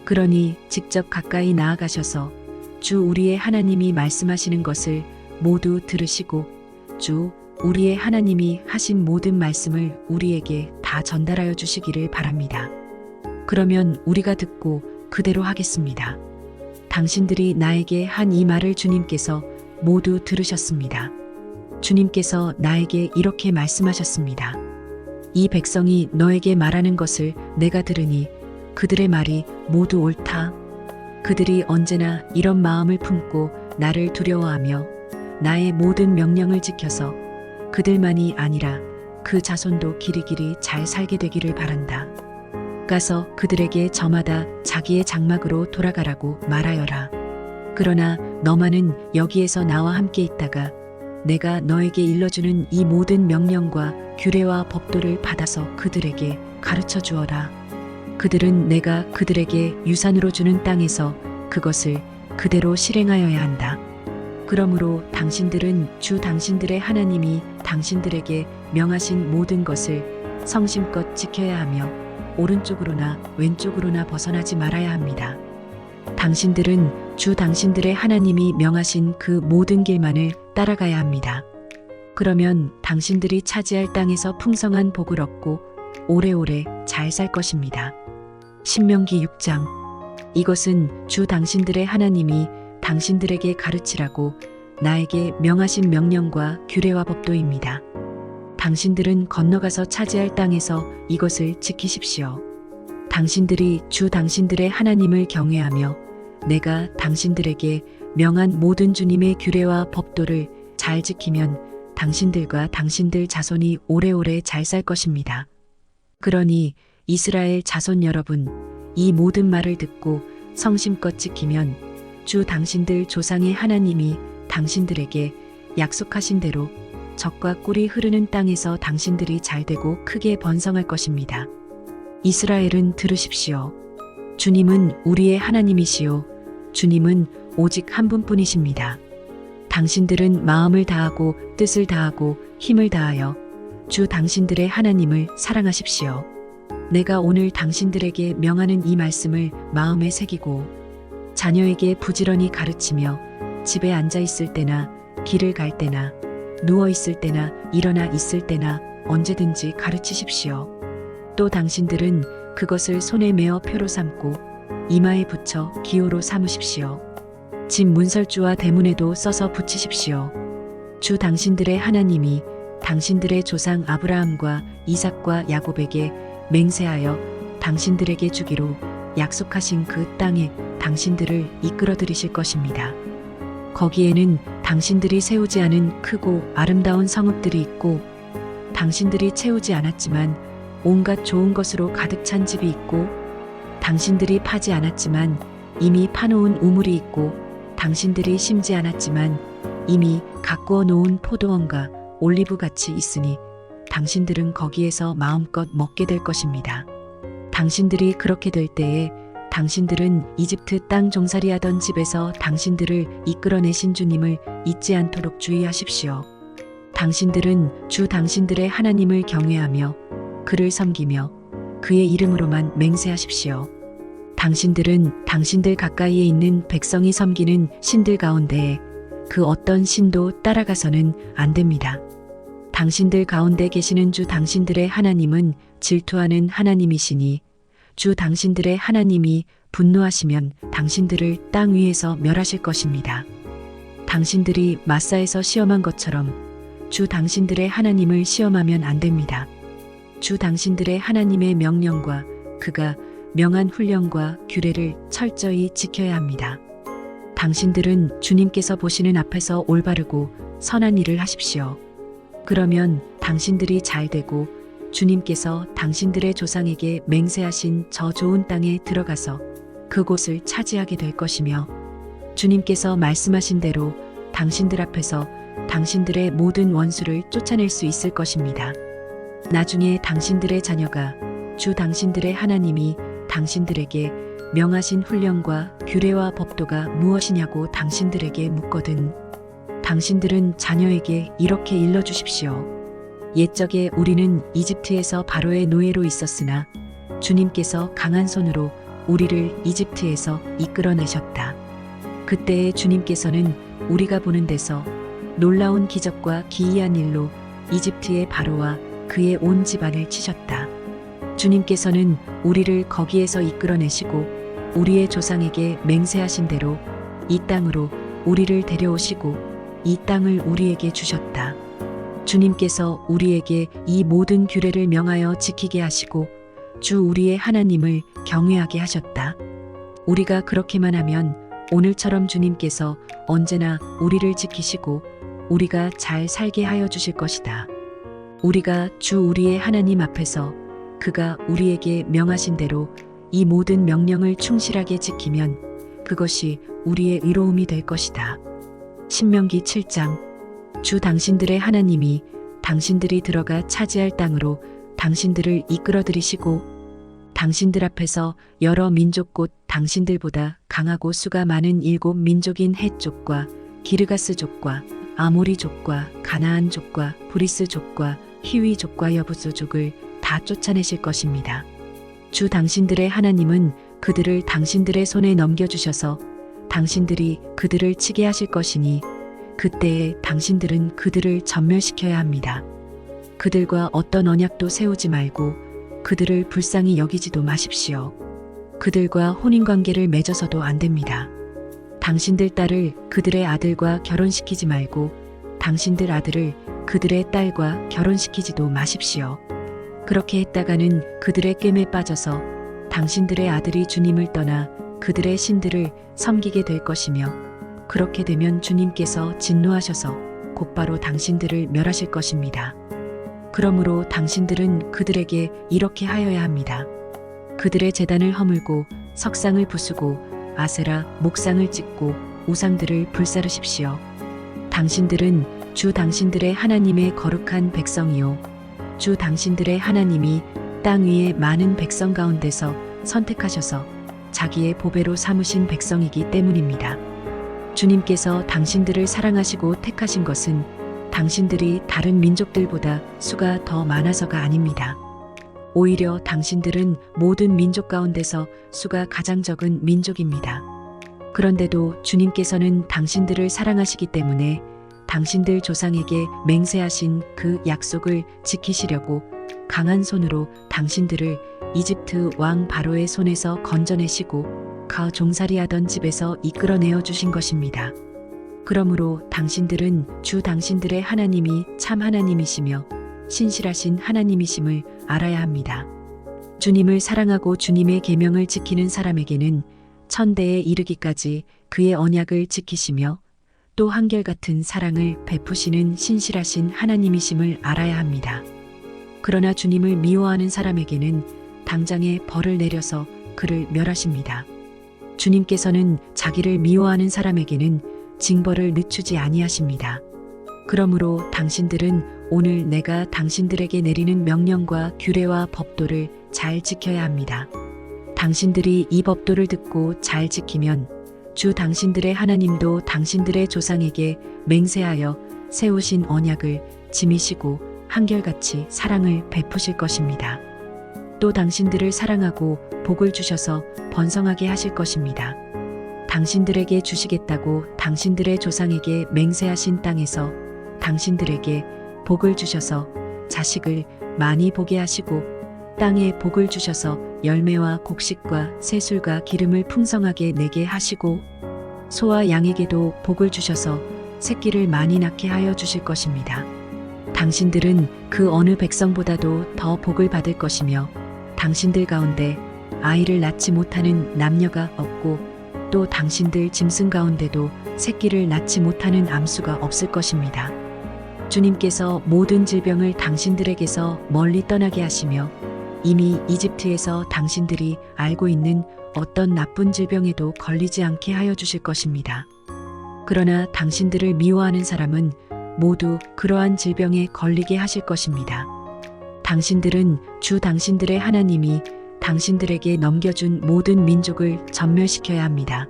그러니 직접 가까이 나아가셔서 주 우리의 하나님이 말씀하시는 것을 모두 들으시고 주 우리의 하나님이 하신 모든 말씀을 우리에게 다 전달하여 주시기를 바랍니다. 그러면 우리가 듣고 그대로 하겠습니다. 당신들이 나에게 한 이 말을 주님께서 모두 들으셨습니다. 주님께서 나에게 이렇게 말씀하셨습니다. 이 백성이 너에게 말하는 것을 내가 들으니 그들의 말이 모두 옳다. 그들이 언제나 이런 마음을 품고 나를 두려워하며 나의 모든 명령을 지켜서 그들만이 아니라 그 자손도 길이길이 잘 살게 되기를 바란다. 가서 그들에게 저마다 자기의 장막으로 돌아가라고 말하여라. 그러나 너만은 여기에서 나와 함께 있다가 내가 너에게 일러주는 이 모든 명령과 규례와 법도를 받아서 그들에게 가르쳐 주어라. 그들은 내가 그들에게 유산으로 주는 땅에서 그것을 그대로 실행하여야 한다. 그러므로 당신들은 주 당신들의 하나님이 당신들에게 명하신 모든 것을 성심껏 지켜야 하며 오른쪽으로나 왼쪽으로나 벗어나지 말아야 합니다. 당신들은 주 당신들의 하나님이 명하신 그 모든 길만을 따라가야 합니다. 그러면 당신들이 차지할 땅에서 풍성한 복을 얻고 오래오래 잘 살 것입니다. 신명기 6장. 이것은 주 당신들의 하나님이 당신들에게 가르치라고 나에게 명하신 명령과 규례와 법도입니다. 당신들은 건너가서 차지할 땅에서 이것을 지키십시오. 당신들이 주 당신들의 하나님을 경외하며 내가 당신들에게 명한 모든 주님의 규례와 법도를 잘 지키면 당신들과 당신들 자손이 오래오래 잘 살 것입니다. 그러니 이스라엘 자손 여러분, 이 모든 말을 듣고 성심껏 지키면 주 당신들 조상의 하나님이 당신들에게 약속하신 대로 적과 꿀이 흐르는 땅에서 당신들이 잘되고 크게 번성할 것입니다. 이스라엘은 들으십시오. 주님은 우리의 하나님이시요. 주님은 오직 한 분뿐이십니다. 당신들은 마음을 다하고 뜻을 다하고 힘을 다하여 주 당신들의 하나님을 사랑하십시오. 내가 오늘 당신들에게 명하는 이 말씀을 마음에 새기고 자녀에게 부지런히 가르치며 집에 앉아 있을 때나 길을 갈 때나 누워 있을 때나 일어나 있을 때나 언제든지 가르치십시오. 또 당신들은 그것을 손에 메어 표로 삼고 이마에 붙여 기호로 삼으십시오. 집 문설주와 대문에도 써서 붙이십시오. 주 당신들의 하나님이 당신들의 조상 아브라함과 이삭과 야곱에게 맹세하여 당신들에게 주기로 약속하신 그 땅에 당신들을 이끌어 들이실 것입니다. 거기에는 당신들이 세우지 않은 크고 아름다운 성읍들이 있고 당신들이 채우지 않았지만 온갖 좋은 것으로 가득 찬 집이 있고 당신들이 파지 않았지만 이미 파놓은 우물이 있고 당신들이 심지 않았지만 이미 가꾸어 놓은 포도원과 올리브같이 있으니 당신들은 거기에서 마음껏 먹게 될 것입니다. 당신들이 그렇게 될 때에 당신들은 이집트 땅 종살이하던 집에서 당신들을 이끌어내신 주님을 잊지 않도록 주의하십시오. 당신들은 주 당신들의 하나님을 경외하며 그를 섬기며 그의 이름으로만 맹세하십시오. 당신들은 당신들 가까이에 있는 백성이 섬기는 신들 가운데에 그 어떤 신도 따라가서는 안 됩니다. 당신들 가운데 계시는 주 당신들의 하나님은 질투하는 하나님이시니 주 당신들의 하나님이 분노하시면 당신들을 땅 위에서 멸하실 것입니다. 당신들이 마사에서 시험한 것처럼 주 당신들의 하나님을 시험하면 안 됩니다. 주 당신들의 하나님의 명령과 그가 명한 훈령과 규례를 철저히 지켜야 합니다. 당신들은 주님께서 보시는 앞에서 올바르고 선한 일을 하십시오. 그러면 당신들이 잘 되고 주님께서 당신들의 조상에게 맹세하신 저 좋은 땅에 들어가서 그곳을 차지하게 될 것이며 주님께서 말씀하신 대로 당신들 앞에서 당신들의 모든 원수를 쫓아낼 수 있을 것입니다. 나중에 당신들의 자녀가 주 당신들의 하나님이 당신들에게 명하신 훈령과 규례와 법도가 무엇이냐고 당신들에게 묻거든 당신들은 자녀에게 이렇게 일러주십시오. 옛적에 우리는 이집트에서 바로의 노예로 있었으나 주님께서 강한 손으로 우리를 이집트에서 이끌어내셨다. 그때에 주님께서는 우리가 보는 데서 놀라운 기적과 기이한 일로 이집트의 바로와 그의 온 집안을 치셨다. 주님께서는 우리를 거기에서 이끌어내시고 우리의 조상에게 맹세하신 대로 이 땅으로 우리를 데려오시고 이 땅을 우리에게 주셨다. 주님께서 우리에게 이 모든 규례를 명하여 지키게 하시고 주 우리의 하나님을 경외하게 하셨다. 우리가 그렇게만 하면 오늘처럼 주님께서 언제나 우리를 지키시고 우리가 잘 살게 하여 주실 것이다. 우리가 주 우리의 하나님 앞에서 그가 우리에게 명하신 대로 이 모든 명령을 충실하게 지키면 그것이 우리의 의로움이 될 것이다. 신명기 7장 주 당신들의 하나님이 당신들이 들어가 차지할 땅으로 당신들을 이끌어 들이시고 당신들 앞에서 여러 민족 곧 당신들보다 강하고 수가 많은 7 민족인 헷족과 기르가스족과 아모리족과 가나안족과 브리스족과 히위족과 여부스족을 다 쫓아내실 것입니다. 주 당신들의 하나님은 그들을 당신들의 손에 넘겨주셔서 당신들이 그들을 치게 하실 것이니 그때에 당신들은 그들을 전멸시켜야 합니다. 그들과 어떤 언약도 세우지 말고 그들을 불쌍히 여기지도 마십시오. 그들과 혼인관계를 맺어서도 안 됩니다. 당신들 딸을 그들의 아들과 결혼시키지 말고 당신들 아들을 그들의 딸과 결혼시키지도 마십시오. 그렇게 했다가는 그들의 꿰매에 빠져서 당신들의 아들이 주님을 떠나 그들의 신들을 섬기게 될 것이며 그렇게 되면 주님께서 진노하셔서 곧바로 당신들을 멸하실 것입니다. 그러므로 당신들은 그들에게 이렇게 하여야 합니다. 그들의 제단을 허물고 석상을 부수고 아세라 목상을 찍고 우상들을 불사르십시오. 당신들은 주 당신들의 하나님의 거룩한 백성이요 주 당신들의 하나님이 땅 위의 많은 백성 가운데서 선택하셔서 자기의 보배로 삼으신 백성이기 때문입니다. 주님께서 당신들을 사랑하시고 택하신 것은 당신들이 다른 민족들보다 수가 더 많아서가 아닙니다. 오히려 당신들은 모든 민족 가운데서 수가 가장 적은 민족입니다. 그런데도 주님께서는 당신들을 사랑하시기 때문에 당신들 조상에게 맹세하신 그 약속을 지키시려고 강한 손으로 당신들을 이집트 왕 바로의 손에서 건져내시고 그 종살이하던 집에서 이끌어내어 주신 것입니다. 그러므로 당신들은 주 당신들의 하나님이 참 하나님이시며 신실하신 하나님이심을 알아야 합니다. 주님을 사랑하고 주님의 계명을 지키는 사람에게는 천대에 이르기까지 그의 언약을 지키시며 또 한결같은 사랑을 베푸시는 신실하신 하나님이심을 알아야 합니다. 그러나 주님을 미워하는 사람에게는 당장에 벌을 내려서 그를 멸하십니다. 주님께서는 자기를 미워하는 사람에게는 징벌을 늦추지 아니하십니다. 그러므로 당신들은 오늘 내가 당신들에게 내리는 명령과 규례와 법도를 잘 지켜야 합니다. 당신들이 이 법도를 듣고 잘 지키면 주 당신들의 하나님도 당신들의 조상에게 맹세하여 세우신 언약을 지키시고 한결같이 사랑을 베푸실 것입니다. 또 당신들을 사랑하고 복을 주셔서 번성하게 하실 것입니다. 당신들에게 주시겠다고 당신들의 조상에게 맹세하신 땅에서 당신들에게 복을 주셔서 자식을 많이 보게 하시고 땅에 복을 주셔서 열매와 곡식과 새술과 기름을 풍성하게 내게 하시고 소와 양에게도 복을 주셔서 새끼를 많이 낳게 하여 주실 것입니다. 당신들은 그 어느 백성보다도 더 복을 받을 것이며 당신들 가운데 아이를 낳지 못하는 남녀가 없고 또 당신들 짐승 가운데도 새끼를 낳지 못하는 암수가 없을 것입니다. 주님께서 모든 질병을 당신들에게서 멀리 떠나게 하시며 이미 이집트에서 당신들이 알고 있는 어떤 나쁜 질병에도 걸리지 않게 하여 주실 것입니다. 그러나 당신들을 미워하는 사람은 모두 그러한 질병에 걸리게 하실 것입니다. 당신들은 주 당신들의 하나님이 당신들에게 넘겨준 모든 민족을 전멸시켜야 합니다.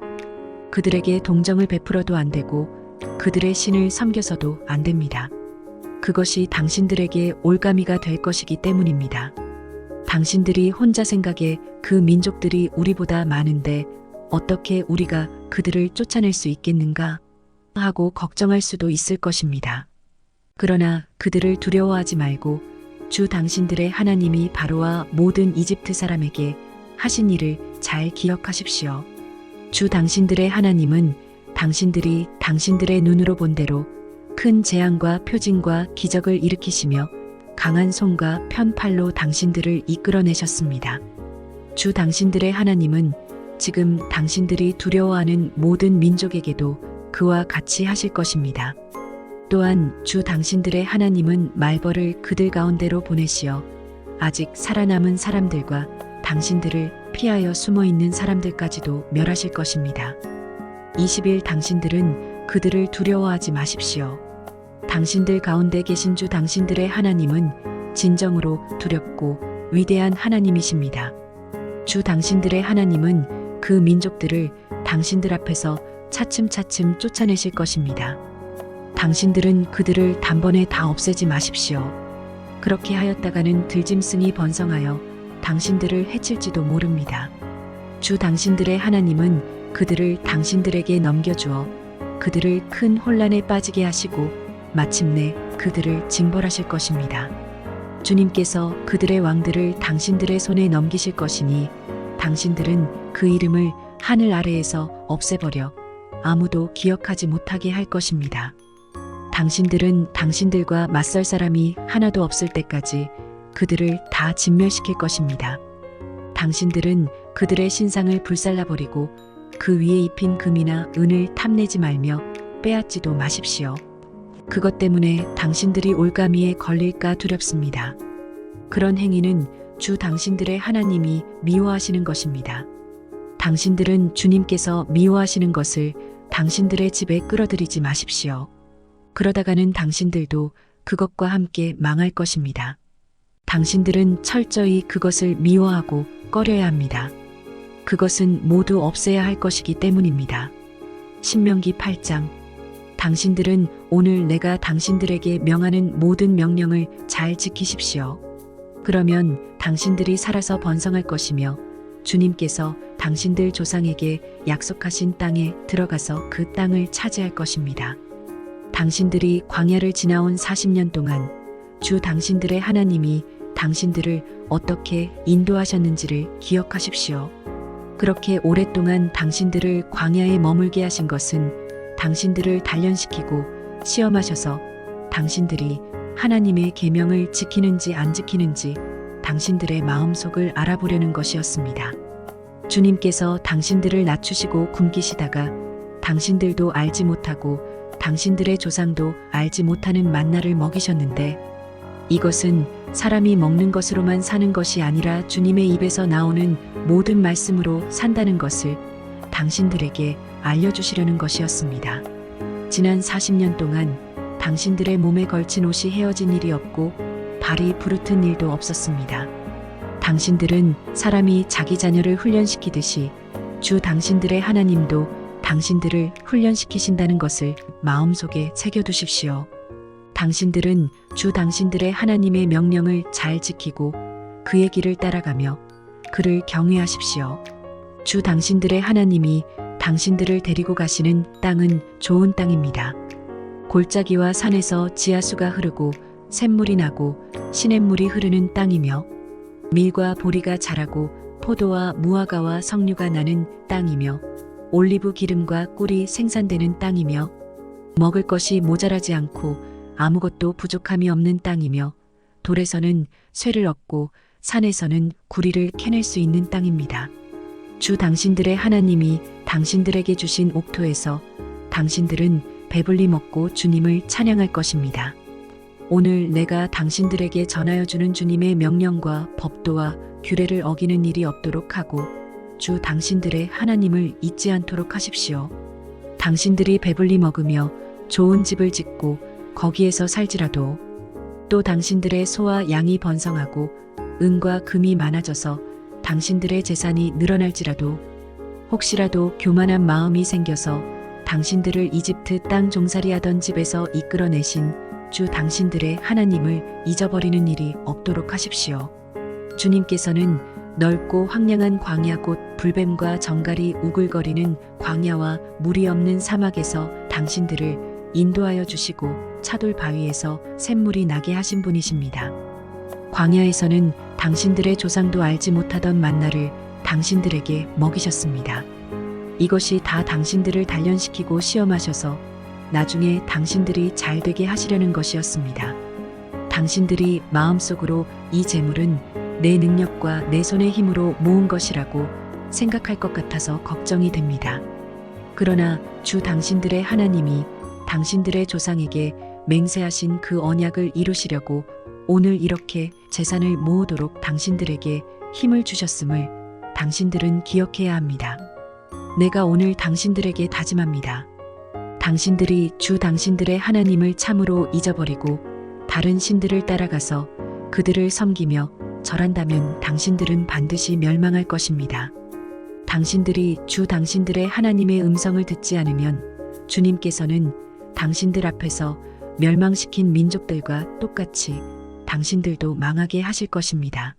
그들에게 동정을 베풀어도 안 되고 그들의 신을 섬겨서도 안 됩니다. 그것이 당신들에게 올가미가 될 것이기 때문입니다. 당신들이 혼자 생각에 그 민족들이 우리보다 많은데 어떻게 우리가 그들을 쫓아낼 수 있겠는가 하고 걱정할 수도 있을 것입니다. 그러나 그들을 두려워하지 말고 주 당신들의 하나님이 바로와 모든 이집트 사람에게 하신 일을 잘 기억하십시오. 주 당신들의 하나님은 당신들이 당신들의 눈으로 본 대로 큰 재앙과 표징과 기적을 일으키시며 강한 손과 편팔로 당신들을 이끌어내셨습니다. 주 당신들의 하나님은 지금 당신들이 두려워하는 모든 민족에게도 그와 같이 하실 것입니다. 또한 주 당신들의 하나님은 말벌을 그들 가운데로 보내시어 아직 살아남은 사람들과 당신들을 피하여 숨어있는 사람들까지도 멸하실 것입니다. 20일 당신들은 그들을 두려워하지 마십시오. 당신들 가운데 계신 주 당신들의 하나님은 진정으로 두렵고 위대한 하나님이십니다. 주 당신들의 하나님은 그 민족들을 당신들 앞에서 차츰차츰 쫓아내실 것입니다. 당신들은 그들을 단번에 다 없애지 마십시오. 그렇게 하였다가는 들짐승이 번성하여 당신들을 해칠지도 모릅니다. 주 당신들의 하나님은 그들을 당신들에게 넘겨주어 그들을 큰 혼란에 빠지게 하시고 마침내 그들을 징벌하실 것입니다. 주님께서 그들의 왕들을 당신들의 손에 넘기실 것이니 당신들은 그 이름을 하늘 아래에서 없애버려 아무도 기억하지 못하게 할 것입니다. 당신들은 당신들과 맞설 사람이 하나도 없을 때까지 그들을 다 진멸시킬 것입니다. 당신들은 그들의 신상을 불살라버리고 그 위에 입힌 금이나 은을 탐내지 말며 빼앗지도 마십시오. 그것 때문에 당신들이 올가미에 걸릴까 두렵습니다. 그런 행위는 주 당신들의 하나님이 미워하시는 것입니다. 당신들은 주님께서 미워하시는 것을 당신들의 집에 끌어들이지 마십시오. 그러다가는 당신들도 그것과 함께 망할 것입니다. 당신들은 철저히 그것을 미워하고 꺼려야 합니다. 그것은 모두 없애야 할 것이기 때문입니다. 신명기 8장. 당신들은 오늘 내가 당신들에게 명하는 모든 명령을 잘 지키십시오. 그러면 당신들이 살아서 번성할 것이며 주님께서 당신들 조상에게 약속하신 땅에 들어가서 그 땅을 차지할 것입니다. 당신들이 광야를 지나온 40년 동안 주 당신들의 하나님이 당신들을 어떻게 인도하셨는지를 기억하십시오. 그렇게 오랫동안 당신들을 광야에 머물게 하신 것은 당신들을 단련시키고 시험하셔서 당신들이 하나님의 계명을 지키는지 안 지키는지 당신들의 마음속을 알아보려는 것이었습니다. 주님께서 당신들을 낮추시고 굶기시다가 당신들도 알지 못하고 당신들의 조상도 알지 못하는 만나를 먹이셨는데 이것은 사람이 먹는 것으로만 사는 것이 아니라 주님의 입에서 나오는 모든 말씀으로 산다는 것을 당신들에게 알려주시려는 것이었습니다. 지난 40년 동안 당신들의 몸에 걸친 옷이 헤어진 일이 없고 발이 부르튼 일도 없었습니다. 당신들은 사람이 자기 자녀를 훈련시키듯이 주 당신들의 하나님도 당신들을 훈련시키신다는 것을 마음속에 새겨두십시오. 당신들은 주 당신들의 하나님의 명령을 잘 지키고 그의 길을 따라가며 그를 경외하십시오. 주 당신들의 하나님이 당신들을 데리고 가시는 땅은 좋은 땅입니다. 골짜기와 산에서 지하수가 흐르고 샘물이 나고 시냇물이 흐르는 땅이며 밀과 보리가 자라고 포도와 무화과와 석류가 나는 땅이며 올리브 기름과 꿀이 생산되는 땅이며 먹을 것이 모자라지 않고 아무것도 부족함이 없는 땅이며 돌에서는 쇠를 얻고 산에서는 구리를 캐낼 수 있는 땅입니다. 주 당신들의 하나님이 당신들에게 주신 옥토에서 당신들은 배불리 먹고 주님을 찬양할 것입니다. 오늘 내가 당신들에게 전하여 주는 주님의 명령과 법도와 규례를 어기는 일이 없도록 하고 주 당신들의 하나님을 잊지 않도록 하십시오. 당신들이 배불리 먹으며 좋은 집을 짓고 거기에서 살지라도 또 당신들의 소와 양이 번성하고 은과 금이 많아져서 당신들의 재산이 늘어날지라도 혹시라도 교만한 마음이 생겨서 당신들을 이집트 땅 종살이하던 집에서 이끌어내신 주 당신들의 하나님을 잊어버리는 일이 없도록 하십시오. 주님께서는 넓고 황량한 광야 곧 불뱀과 정갈이 우글거리는 광야와 물이 없는 사막에서 당신들을 인도하여 주시고 차돌 바위에서 샘물이 나게 하신 분이십니다. 광야에서는 당신들의 조상도 알지 못하던 만나를 당신들에게 먹이셨습니다. 이것이 다 당신들을 단련시키고 시험하셔서 나중에 당신들이 잘 되게 하시려는 것이었습니다. 당신들이 마음속으로 이 재물은 내 능력과 내 손의 힘으로 모은 것이라고 생각할 것 같아서 걱정이 됩니다. 그러나 주 당신들의 하나님이 당신들의 조상에게 맹세하신 그 언약을 이루시려고 오늘 이렇게 재산을 모으도록 당신들에게 힘을 주셨음을 당신들은 기억해야 합니다. 내가 오늘 당신들에게 다짐합니다. 당신들이 주 당신들의 하나님을 참으로 잊어버리고 다른 신들을 따라가서 그들을 섬기며 절한다면 당신들은 반드시 멸망할 것입니다. 당신들이 주 당신들의 하나님의 음성을 듣지 않으면 주님께서는 당신들 앞에서 멸망시킨 민족들과 똑같이 당신들도 망하게 하실 것입니다.